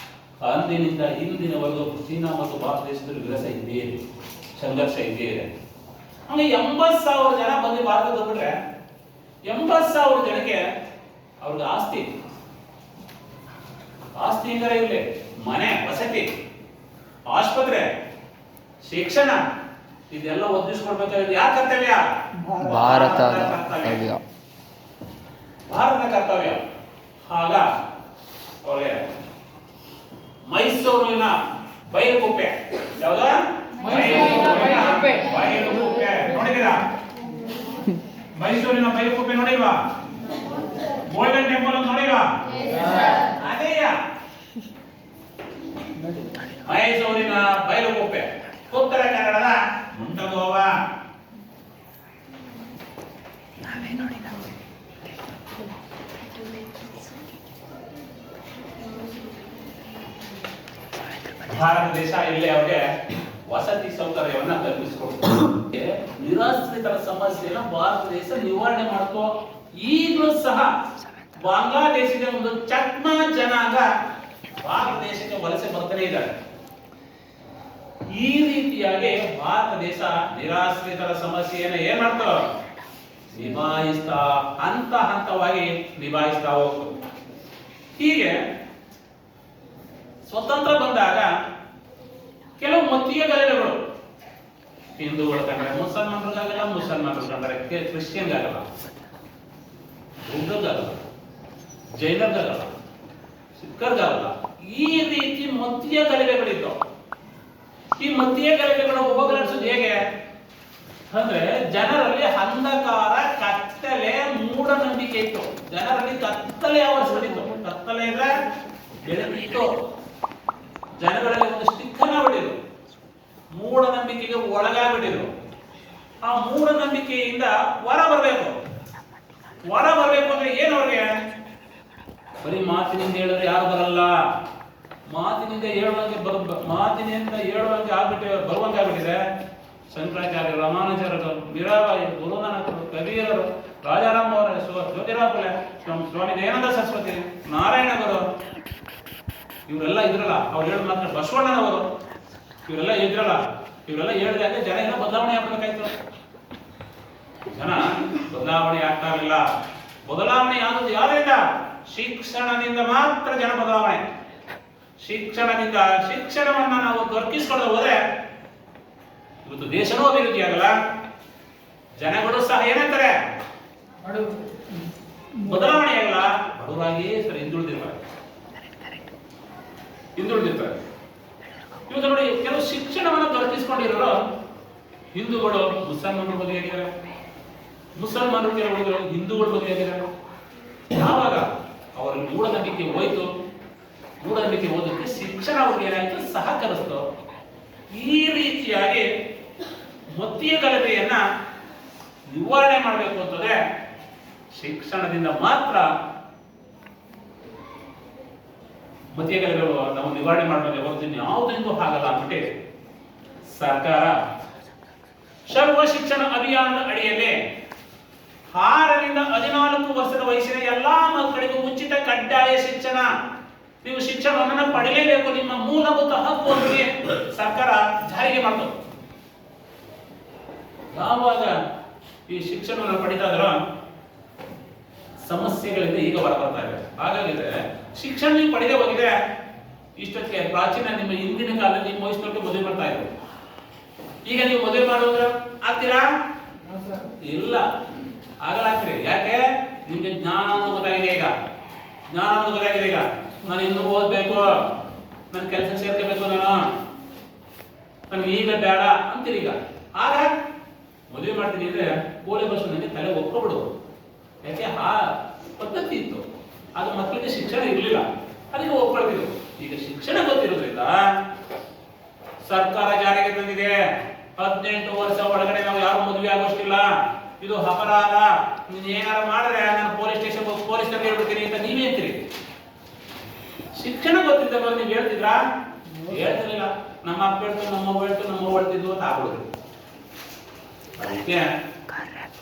ಅಂದಿನಿಂದ ಇಂದಿನವರೆಗೂ ಚೀನಾ ಮತ್ತು ಭಾರತ ದೇಶದಲ್ಲಿ ವಿರಸ ಇದ್ದೇ ಇದೆ, ಸಂಘರ್ಷ ಇದ್ದೇ ಇದೆ. ಹಂಗೆ 80,000 ಜನ ಬಂದು ಭಾರತ ಬಂದ್ಬಿಟ್ರೆ 80,000 ಜನಕ್ಕೆ ಅವ್ರಿಗೆ ಆಸ್ತಿ ಹೆಂಗಾರ ಇರಲಿ, ಮನೆ, ವಸತಿ, ಆಸ್ಪತ್ರೆ, ಶಿಕ್ಷಣ, ಇದೆಲ್ಲ ಒದಗಿಸ್ಕೊಡ್ಬೇಕಾದ್ರೆ ಯಾರ ಕರ್ತವ್ಯ? ಭಾರತದ ಕರ್ತವ್ಯ. ಆಗ ಅವ್ರಿಗೆ ಮೈಸೂರಿನ ಬೈಲುಕುಪ್ಪೆ, ಯಾವ್ದ? ಬೈಲುಕುಪ್ಪೆ ನೋಡಿದ್ದೀರಾ? ಮೈಸೂರಿನ ಬೈಲುಕುಪ್ಪೆ ನೋಡಿಲ್ವಾ? Golden temple ನೋಡಿಲ್ವಾ? ಅದೇಯ ಮೈಸೂರಿನ ಬಯಲುಗುಪ್ಪೆ, ಉತ್ತರ ಕನ್ನಡದ ಮುಂಡಗೋವ. ಭಾರತ ದೇಶ ಇಲ್ಲಿ ಅವರಿಗೆ ವಸತಿ ಸೌಕರ್ಯವನ್ನ ಕಲ್ಪಿಸಿಕೊಡ್ತದೆ. ನಿರಾಶ್ರಿತರ ಸಮಸ್ಯೆನ ಭಾರತ ದೇಶ ನಿವಾರಣೆ ಮಾಡ್ಕೋ. ಈಗಲೂ ಸಹ ಬಾಂಗ್ಲಾದೇಶದ ಒಂದು ಚಕ್ಮಾ ಜನಾಂಗ ಭಾರತ ದೇಶಕ್ಕೆ ವಲಸೆ ಬರ್ತಾನೆ ಇದ್ದಾರೆ. ಈ ರೀತಿಯಾಗಿ ಭಾರತ ದೇಶ ನಿರಾಶ್ರಿತರ ಸಮಸ್ಯೆಯನ್ನು ಏನ್ ಮಾಡ್ತೋ ನಿಭಾಯಿಸ್ತಾ ಹಂತ ಹಂತವಾಗಿ ನಿಭಾಯಿಸ್ತಾ ಹೋಗ್ತು. ಹೀಗೆ ಸ್ವತಂತ್ರ ಬಂದಾಗ ಕೆಲವು ಮತೀಯ ಗಲಭೆಗಳು, ಹಿಂದೂಗಳು ಕಂಡ್ರೆ ಮುಸಲ್ಮಾನರಿಗಾಗಲ್ಲ, ಮುಸಲ್ಮಾನರು ಕಂಡ್ರೆ ಕ್ರಿಶ್ಚಿಯನ್ಗಾಗಲ್ಲ, ಬೌದ್ಧರಿಗಾಗಲ್ಲ, ಜೈನರಿಗಾಗಲ್ಲ, ಸಿಖ್ಖರಿಗಾಗಲ್ಲ. ಈ ರೀತಿ ಮತೀಯ ಗಲಭೆಗಳಿದ್ದವು. ಈ ಮತೀಯ ಗಲಭೆಗಳು ಹೋಗಲಾಡಿಸೋದು ಹೇಗೆ ಅಂದ್ರೆ ಜನರಲ್ಲಿ ಅಂಧಕಾರ, ಕತ್ತಲೆ, ಮೂಢನಂಬಿಕೆ ಇತ್ತು. ಜನರಲ್ಲಿ ಕತ್ತಲೆ ಆವರಿಸ್ಬಿಟ್ಟಿತ್ತು. ಕತ್ತಲೆ ಅಂದ್ರೆ ಬೆಳಕಿತ್ತು. ಜನಗಳಲ್ಲಿ ಒಂದು ಸ್ಟಿಕ್ಕನ್ನ ಹೊಡೆದು ಮೂಢನಂಬಿಕೆಗೆ ಒಳಗಾಗ್ಬಿಟ್ಟಿದ್ರು. ಆ ಮೂಢನಂಬಿಕೆಯಿಂದ ಹೊರ ಬರಬೇಕು. ಹೊರ ಬರಬೇಕು ಅಂದ್ರೆ ಏನು ಅವ್ರಿಗೆ? ಬರೀ ಮಾತಿನಿಂದ ಹೇಳಿದ್ರೆ ಯಾರು ಬರಲ್ಲ. ಮಾತಿನಿಂದ ಹೇಳುವಂಗೆ ಬರುವಂಗೆ ಆಗ್ಬಿಟ್ಟಿದೆ. ಶಂಕರಾಚಾರ್ಯ, ರಾಮಾನುಜರು, ಮೀರಾಬಾಯಿ, ಗುರುನಾನಕರು, ಕಬೀರರು, ರಾಜಾರಾಮ್ ಅವರ, ಜ್ಯೋತಿರಾವ್ ಫುಲೆ, ಸ್ವಾಮಿ ದಯಾನಂದ ಸರಸ್ವತಿ, ನಾರಾಯಣ ಗುರು, ಇವರೆಲ್ಲ ಇದ್ರಲ್ಲ. ಅವ್ರು ಹೇಳಿದ ಮಾತ್ರ ಬಸವಣ್ಣನವರು, ಇವರೆಲ್ಲ ಇದ್ರಲ್ಲ. ಇವರೆಲ್ಲ ಹೇಳಿದಾಗ ಜನ ಏನೋ ಬದಲಾವಣೆ ಆಗ್ಬೇಕಾಯ್ತು. ಜನ ಬದಲಾವಣೆ ಆಗ್ತಾ ಇಲ್ಲ. ಬದಲಾವಣೆ ಆಗೋದು ಯಾರಿಂದ? ಶಿಕ್ಷಣದಿಂದ ಮಾತ್ರ ಜನ ಬದಲಾವಣೆ. ಶಿಕ್ಷಣವನ್ನ ನಾವು ದೊರಕಿಸಿಕೊಂಡು ಹೋದ್ರೆ ಇವತ್ತು ದೇಶನೂ ಅಭಿವೃದ್ಧಿ ಆಗಲ್ಲ, ಜನಗಳು ಸಹ ಏನಂತಾರೆ ಬದಲಾವಣೆ ಆಗಲ್ಲ. ಬಡವರಾಗಿ ಸರಿ ಹಿಂದುಳಿದಿರ್ತಾರೆ. ಇವತ್ತು ನೋಡಿ, ಕೆಲವು ಶಿಕ್ಷಣವನ್ನು ದೊರಕಿಸಿಕೊಂಡಿರೋರು ಹಿಂದೂಗಳು ಮುಸಲ್ಮಾನರ ಬಗೆಯಾಗಿದ್ದಾರೆ, ಮುಸಲ್ಮಾನರು ಕೆಲವು ಹಿಂದೂಗಳ ಬಗೆಯಾಗಿದ್ದಾರೆ. ಯಾವಾಗ ಅವರ ಮೂಢನಂಬಿಕೆ ಹೋಯ್ತು, ಮೂಢನಂಬಿಕೆ ಓದಕ್ಕೆ ಶಿಕ್ಷಣ ಅವ್ರಿಗೆ ಏನಾಯ್ತು ಸಹಕರಿಸ್ತು. ಈ ರೀತಿಯಾಗಿ ಮತೀಯ ಗಲಭೆಯನ್ನ ನಿವಾರಣೆ ಮಾಡಬೇಕು ಅಂತಂದ್ರೆ ಶಿಕ್ಷಣದಿಂದ ಮಾತ್ರ ಮತೀಯ ಗಲಭೆಗಳು ನಾವು ನಿವಾರಣೆ ಮಾಡಬೇಕು. ಹೊರತು ಯಾವುದರಿಂದ ಆಗಲ್ಲ ಅಂದ್ಬಿಟ್ಟು ಸರ್ಕಾರ ಸರ್ವ ಶಿಕ್ಷಣ ಅಭಿಯಾನದ ಅಡಿಯಲ್ಲಿ 6ರಿಂದ 14 ವರ್ಷದ ವಯಸ್ಸಿನ ಎಲ್ಲಾ ಮಕ್ಕಳಿಗೂ ಉಚಿತ ಕಡ್ಡಾಯ ಶಿಕ್ಷಣ, ನೀವು ಶಿಕ್ಷಣವನ್ನು ಪಡೆಯಲೇಬೇಕು, ನಿಮ್ಮ ಮೂಲಭೂತ ಹಕ್ಕು ಅಂತ ಸರ್ಕಾರ ಜಾರಿಗೆ ಮಾಡ್ತದೆ. ಯಾವಾಗ ಈ ಶಿಕ್ಷಣವನ್ನು ಪಡಿತಾ ಇದ್ರೋ ಸಮಸ್ಯೆಗಳಿಂದ ಈಗ ಹೊರಬರ್ತಾ ಇದೆ. ಹಾಗಾಗಿದ್ರೆ ಶಿಕ್ಷಣ ನೀವು ಪಡೆದೇ ಹೋಗಿದೆ, ಇಷ್ಟಕ್ಕೆ ಪ್ರಾಚೀನ ನಿಮ್ಮ ಹಿಂದಿನ ಕಾಲದಲ್ಲಿ ನಿಮ್ಮ ವಯಸ್ಸಿನೊಳಗೆ ಮದುವೆ ಮಾಡ್ತಾ ಇದ್ರು. ಈಗ ನೀವು ಮದುವೆ ಮಾಡೋದ್ರ ಆಗ್ತೀರಾ? ಇಲ್ಲ, ಆಗಲಾಗ್ತೀರಿ. ಯಾಕೆ? ನಿಮ್ಗೆ ಜ್ಞಾನ ಗೊತ್ತಾಗಿದೆ. ಈಗ ನಾನು ಇನ್ನೂ ಓದ್ಬೇಕು, ನನ್ನ ಕೆಲಸ ಸೇರ್ಕೋಬೇಕು, ನನಗೆ ಈಗ ಬೇಡ ಅಂತೀರಿ. ಈಗ ಆಗ ಮದುವೆ ಮಾಡ್ತೀನಿ ಅಂದ್ರೆ ಕೋಳಿ ಬಸ್ ನನಗೆ ತಲೆ ಒಪ್ಕೊಬಿಡು. ಯಾಕೆ? ಆ ಪದ್ಧತಿ ಇತ್ತು, ಅದು ಮಕ್ಕಳಿಗೆ ಶಿಕ್ಷಣ ಇರಲಿಲ್ಲ, ಅದಕ್ಕೆ ಒಪ್ಕೊಳ್ತಿದ್ರು. ಈಗ ಶಿಕ್ಷಣ ಗೊತ್ತಿರೋದ್ರಿಂದ ಸರ್ಕಾರ ಜಾರಿಗೆ ತಂದಿದೆ, 18 ವರ್ಷ ಒಳಗಡೆ ನಾವು ಯಾರು ಮದುವೆ ಆಗೋಷ್ಟಿಲ್ಲ, ಇದು ಅಪರಾಧ, ನೀನು ಏನಾರ ಮಾಡಿದ್ರೆ ನಾನು ಪೊಲೀಸ್ ಸ್ಟೇಷನ್ ಹೋಗಿ ಪೊಲೀಸರಿಗೆ ಹೇಳ್ಬಿಡ್ತೀನಿ ಅಂತ ನೀವೇ ಅಂತೀರಿ. ಶಿಕ್ಷಣ ಗೊತ್ತಿದ್ದ ಬಂದು ನೀವು ಹೇಳ್ತಿದ್ರಾ? ಹೇಳ್ತಿರ್ಲಿಲ್ಲ. ನಮ್ಮ ಅಪ್ಪ ಹೇಳ್ತು, ನಮ್ಮ ಹೇಳ್ತಿದ್ವು ಅಂತ ಆಗ್ಬಿಡುದು. ಅದಕ್ಕೆ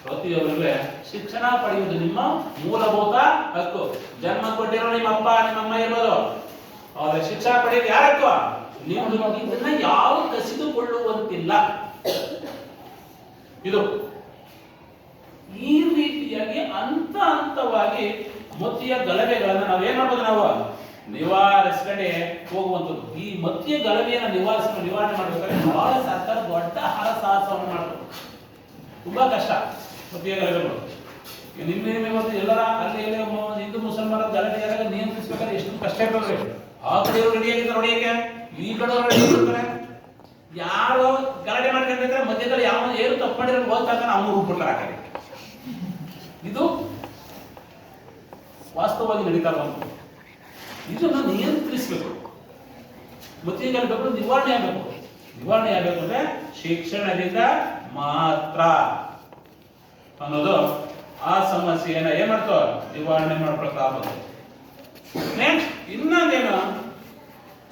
ಪ್ರತಿಯೊಬ್ಬರಿಗೆ ಶಿಕ್ಷಣ ಪಡೆಯುವುದು ನಿಮ್ಮ ಮೂಲಭೂತ ಹಕ್ಕು. ಜನ್ಮ ಕೊಟ್ಟಿರೋ ನಿಮ್ಮ ಅಪ್ಪ ನಿಮ್ಮಮ್ಮ ಇರ್ಬೋದು, ಅವರ ಶಿಕ್ಷಣ ಪಡೆಯೋದು ಯಾರಕ್ಕೂ? ನೀವು ಇದನ್ನ ಯಾವ ಕಸಿದುಕೊಳ್ಳುವಂತಿಲ್ಲ. ಇದು ಈ ರೀತಿಯಾಗಿ ಹಂತವಾಗಿ ಮತೀಯ ಗಲಭೆಗಳನ್ನು ನಾವು ಏನ್ ಮಾಡ್ಬೋದು? ನಾವು ನಿವಾರಿಸ್ಕೊಂಡೆ ಹೋಗುವಂಥದ್ದು. ಈ ಮತೀಯ ಗಲಭೆಯನ್ನು ನಿವಾರಣೆ ಮಾಡಬೇಕಾದ್ರೆ ಬಹಳ ಸರ್ಕಾರ ದೊಡ್ಡ ಹರಸಾಹಸವನ್ನು ಮಾಡ್ತದೆ. ತುಂಬಾ ಕಷ್ಟ ಮತೀಯ ಗಲಭೆಗಳು. ನಿನ್ನೆ ಮತ್ತು ಎಲ್ಲರ ಅಲ್ಲಿ ಹಿಂದೂ ಮುಸಲ್ಮಾನರ ಗಲಭೆಯಾದಾಗ ನಿಯಂತ್ರಿಸಬೇಕಾದ್ರೆ ಎಷ್ಟು ಕಷ್ಟ ಇರ್ತದೆ. ಆ ಕಡೆಯವರು ರೆಡಿ ಆಗಿದ್ದಾರೆ ಹೊಡೆಯಕ್ಕೆ, ಈ ಕಡೆಯವರು ರೆಡಿ ಆಗಿರ್ತಾರೆ. ಯಾರು ಗಲಾಟೆ ಮಾಡ್ಕೊಂಡಿದ್ರೆ ಮಧ್ಯದಲ್ಲಿ ಯಾವ ಏನು ತಪ್ಪು ಮಾಡಿರೋ ಹೋಗ್ತಾಗ ಅವ್ನು ಹುಡ್ಬಿಡ್ತಾರೆ ಆ ಕಡೆ. ಇದು ವಾಸ್ತವವಾಗಿ ನಡೀತಾ ಬಂತು. ಇದನ್ನು ನಿಯಂತ್ರಿಸಬೇಕು. ಮತ್ತೆ ಈಗ ನಿವಾರಣೆ ಆಗಬೇಕು. ನಿವಾರಣೆ ಆಗಬೇಕು ಅಂದ್ರೆ ಶಿಕ್ಷಣದಿಂದ ಮಾತ್ರ ಅನ್ನೋದು ಆ ಸಮಸ್ಯೆಯನ್ನ ಏನ್ ಮಾಡ್ತೋ ನಿವಾರಣೆ ಮಾಡ್ಬೇಕಾಗುತ್ತೆ. ನೆಕ್ಸ್ಟ್ ಇನ್ನೊಂದೇನು,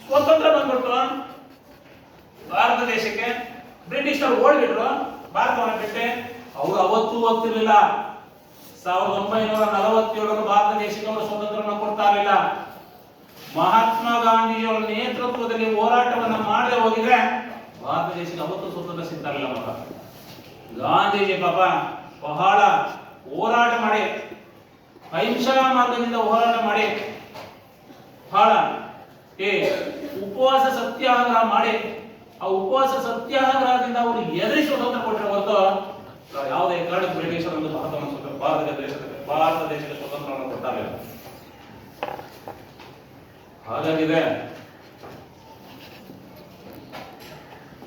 ಸ್ವತಂತ್ರ ಬಂದ್ಬಿಟ್ಟು ಭಾರತ ದೇಶಕ್ಕೆ ಬ್ರಿಟಿಷರು ಓಡ್ಬಿಟ್ರು, ಭಾರತವನ್ನ ಬಿಟ್ಟೆ. ಅವರು ಅವತ್ತು ಹೋಗ್ತಿರ್ಲಿಲ್ಲ. 1947 ಭಾರತ ದೇಶಕ್ಕೆ ಅವರು ಸ್ವಾತಂತ್ರ್ಯವನ್ನು ಕೊಡ್ತಾ ಇರಲಿಲ್ಲ. ಮಹಾತ್ಮ ಗಾಂಧಿಯವರ ನೇತೃತ್ವದಲ್ಲಿ ಹೋರಾಟವನ್ನು ಮಾಡದೆ ಹೋಗಿದ್ರೆ ಭಾರತ ದೇಶಕ್ಕೆ ಅವತ್ತು ಸ್ವತಂತ್ರ ಸಿಗ್ತಾ ಇರಲಿಲ್ಲ. ಮಗ ಗಾಂಧೀಜಿ ಪಾಪ ಬಹಳ ಹೋರಾಟ ಮಾಡಿ, ಅಹಿಂಸಾ ಮಾರ್ಗದಿಂದ ಹೋರಾಟ ಮಾಡಿ, ಬಹಳ ಉಪವಾಸ ಸತ್ಯಾಗ್ರಹ ಮಾಡಿ, ಆ ಉಪವಾಸ ಸತ್ಯಾಗ್ರಹದಿಂದ ಅವರು ಎದುರಿಸಿ ಸ್ವತಂತ್ರ ಕೊಟ್ಟರೆ ಹೊರತು ಯಾವುದೇ ಕಾರಣಕ್ಕೆ ಬ್ರಿಟಿಷರನ್ನು ಭಾರತ ದೇಶದ ಸ್ವತಂತ್ರವನ್ನು ಕೊಟ್ಟಾಗ. ಹಾಗಾಗಿದೆ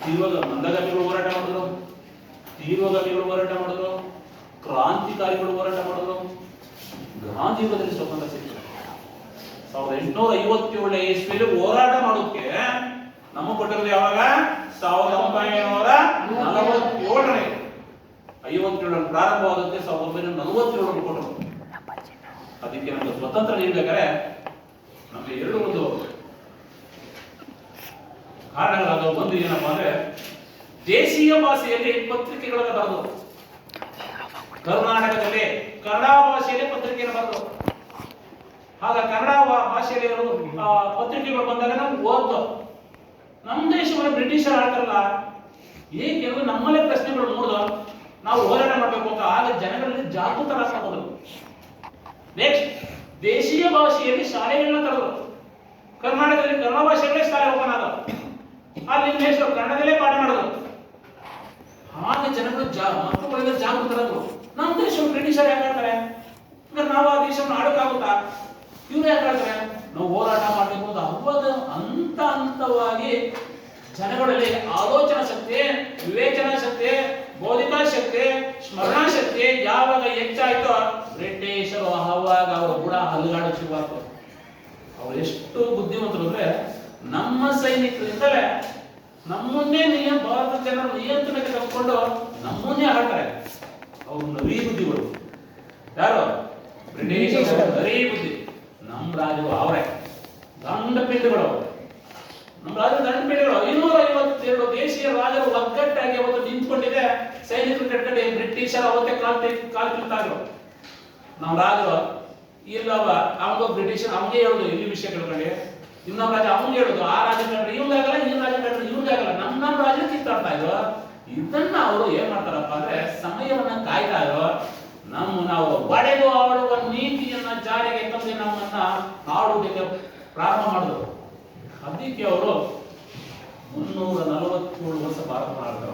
ತೀವ್ರವಾದ ಮಂದಗಾಮಿಗಳು ಹೋರಾಟ ಮಾಡಿದ್ರು, ತೀವ್ರಗಾಮಿಗಳು ಹೋರಾಟ ಮಾಡಿದ್ರು, ಕ್ರಾಂತಿಕಾರಿಗಳು ಹೋರಾಟ ಮಾಡಿದ್ರು. ಗಾಂಧಿ ಯುಗದಲ್ಲಿ ಸ್ವತಂತ್ರ ಸಿಕ್ಕಿದೆ. 1857 ಇಸ್ವಿಯಲ್ಲಿ ಹೋರಾಟ ಮಾಡೋಕೆ ನಮಗೆ ಕೊಟ್ಟಿರೋದು ಯಾವಾಗ? 1947 57 ಪ್ರಾರಂಭವಾದಕ್ಕೆ 1947 ಕೊಟ್ಟರು. ಅದಕ್ಕೆ ನಮಗೆ ಸ್ವತಂತ್ರ ನೀಡಬೇಕಾದ್ರೆ ನಮಗೆ ಎರಡು ಒಂದು ಕಾರಣಗಳಾದವು. ಒಂದು ಏನಪ್ಪಾ ಅಂದ್ರೆ ದೇಶೀಯ ಭಾಷೆಯಲ್ಲಿ ಪತ್ರಿಕೆಗಳನ್ನು ಬರೆದು, ಕರ್ನಾಟಕದಲ್ಲಿ ಕನ್ನಡ ಭಾಷೆಯಲ್ಲಿ ಪತ್ರಿಕೆಯನ್ನು ಬರೆದು, ಆಗ ಕನ್ನಡ ಭಾಷೆಯಲ್ಲಿ ಪತ್ರಿಕೆಗಳು ಬಂದಾಗ ನಾವು ಓದ್ತು. ನಮ್ಮ ದೇಶವನ್ನು ಬ್ರಿಟಿಷರು ಆಳ್ತಾರಲ್ಲ, ಏಕೆಂದ್ರೆ ನಮ್ಮಲ್ಲೇ ಪ್ರಶ್ನೆಗಳು ಮೂಡಿದ ನಾವು ಹೋರಾಟ ಮಾಡಬೇಕು ಅಂತ ಆಗ ಜನಗಳಲ್ಲಿ ಜಾಗೃತರಾಗಬಹುದು. ನೆಕ್ಸ್ಟ್ ದೇಶೀಯ ಭಾಷೆಯಲ್ಲಿ ಶಾಲೆಗಳನ್ನ ತರದು, ಕರ್ನಾಟಕದಲ್ಲಿ ಕನ್ನಡ ಭಾಷೆಗಳೇ ಶಾಲೆ ಓಪನ್ ಆದ, ಅಲ್ಲಿ ಕನ್ನಡದಲ್ಲೇ ಪಾಠ ಮಾಡೋದು. ಹಾಗೆ ಜನಗಳು ಮಕ್ಕಳಿಗೆ ಜಾಗೃತರಾದ್ರು. ನಮ್ಮ ದೇಶವನ್ನು ಬ್ರಿಟಿಷರು ಯಾಕೆ ಹೇಳ್ತಾರೆ? ನಾವು ಆ ದೇಶವನ್ನು ಆಡೋಕ್ಕಾಗುತ್ತಾ? ಇವ್ರು ಯಾಕೆ ಹೇಳ್ತಾರೆ ನಾವು ಹೋರಾಟ ಮಾಡಬೇಕು ಅಂತ? ಅವಾಗ ಹಂತವಾಗಿ ಜನಗಳಲ್ಲಿ ಆಲೋಚನಾ ಶಕ್ತಿ, ವಿವೇಚನಾ ಶಕ್ತಿ, ಬೌದ್ಧಿಕ ಶಕ್ತಿ, ಸ್ಮರಣಾ ಶಕ್ತಿ ಯಾವಾಗ ಹೆಚ್ಚಾಯ್ತೋ ಬ್ರಿಟಿಷರು ಆವಾಗ ಅವರ ಗುಣ ಹಲ್ಗಾಡಕ್ಕೆ ಶುರುವಾಗ್ತದೆ. ಅವ್ರು ಎಷ್ಟು ಬುದ್ಧಿವಂತರು ಅಂದ್ರೆ ನಮ್ಮ ಸೈನಿಕರಿಂದಲೇ ನಮ್ಮನ್ನೇ ಭಾರತದ ಜನರು ನಿಯಂತ್ರಣಕ್ಕೆ ತಗೊಂಡು ನಮ್ಮನ್ನೇ ಆಡ್ತಾರೆ. ಅವ್ರು ನರಿ ಬುದ್ಧಿಗಳು. ಯಾರು? ಬ್ರಿಟಿಷರು ನರಿ ಬುದ್ಧಿ. ನಮ್ಮ ರಾಜರು ಅವರೇ ದಂಡ ಪಿಂಡಗಳು. ನಮ್ಮ ರಾಜರು ದಂಡ ಪಿಂಡಗಳು. 252 ದೇಶೀಯ ರಾಜರು ಒಗ್ಗಟ್ಟಾಗಿ ಅವತ್ತು ನಿಂತ್ಕೊಂಡಿದೆ. ಸೈನಿಕರು ಕಟ್ಕೊಂಡು ಬ್ರಿಟಿಷರು ಅವತ್ತೇ ಕಾಲ್ ಕಿಲ್ತಾದ್ರು. ನಮ್ಮ ರಾಜರು ಇಲ್ಲವ ಅವಾಗ ಬ್ರಿಟಿಷರ್ ಅವನಿಗೆ ಹೇಳುದು ಇಲ್ಲಿ ವಿಷಯ ಕೇಳ್ಕೊಂಡೆ, ಇನ್ನೊಬ್ಬ ರಾಜ ಅವನಿಗೆ ಹೇಳುದು ಆ ರಾಜ ಕಂಡ್ರೆ ಇವ್ರಿಗಾಗಲ್ಲ, ಈ ರಾಜ ಕಂಡ್ರೆ ಇವ್ರಿಗಾಗಲ್ಲ, ನಮ್ಮ ರಾಜ ಕಿತ್ತಾಡ್ತಾ ಇದ್ರು. ಇದನ್ನ ಅವರು ಏನ್ ಮಾಡ್ತಾರಪ್ಪ ಅಂದ್ರೆ ಸಮಯವನ್ನ ಕಾಯ್ತಾ ಇದ್ರು. ನಾವು ಒಡೆದು ಆಡುವ ನೀತಿಯನ್ನ ಜಾರಿಗೆ ತಂದು ನಮ್ಮನ್ನ ಆಡುವುದಕ್ಕೆ ಪ್ರಾರಂಭ ಮಾಡಿದ್ರು. ಅದಕ್ಕೆ ಅವರು 347 ವರ್ಷ ಭಾರತ ಆಳ್ತಾರೆ.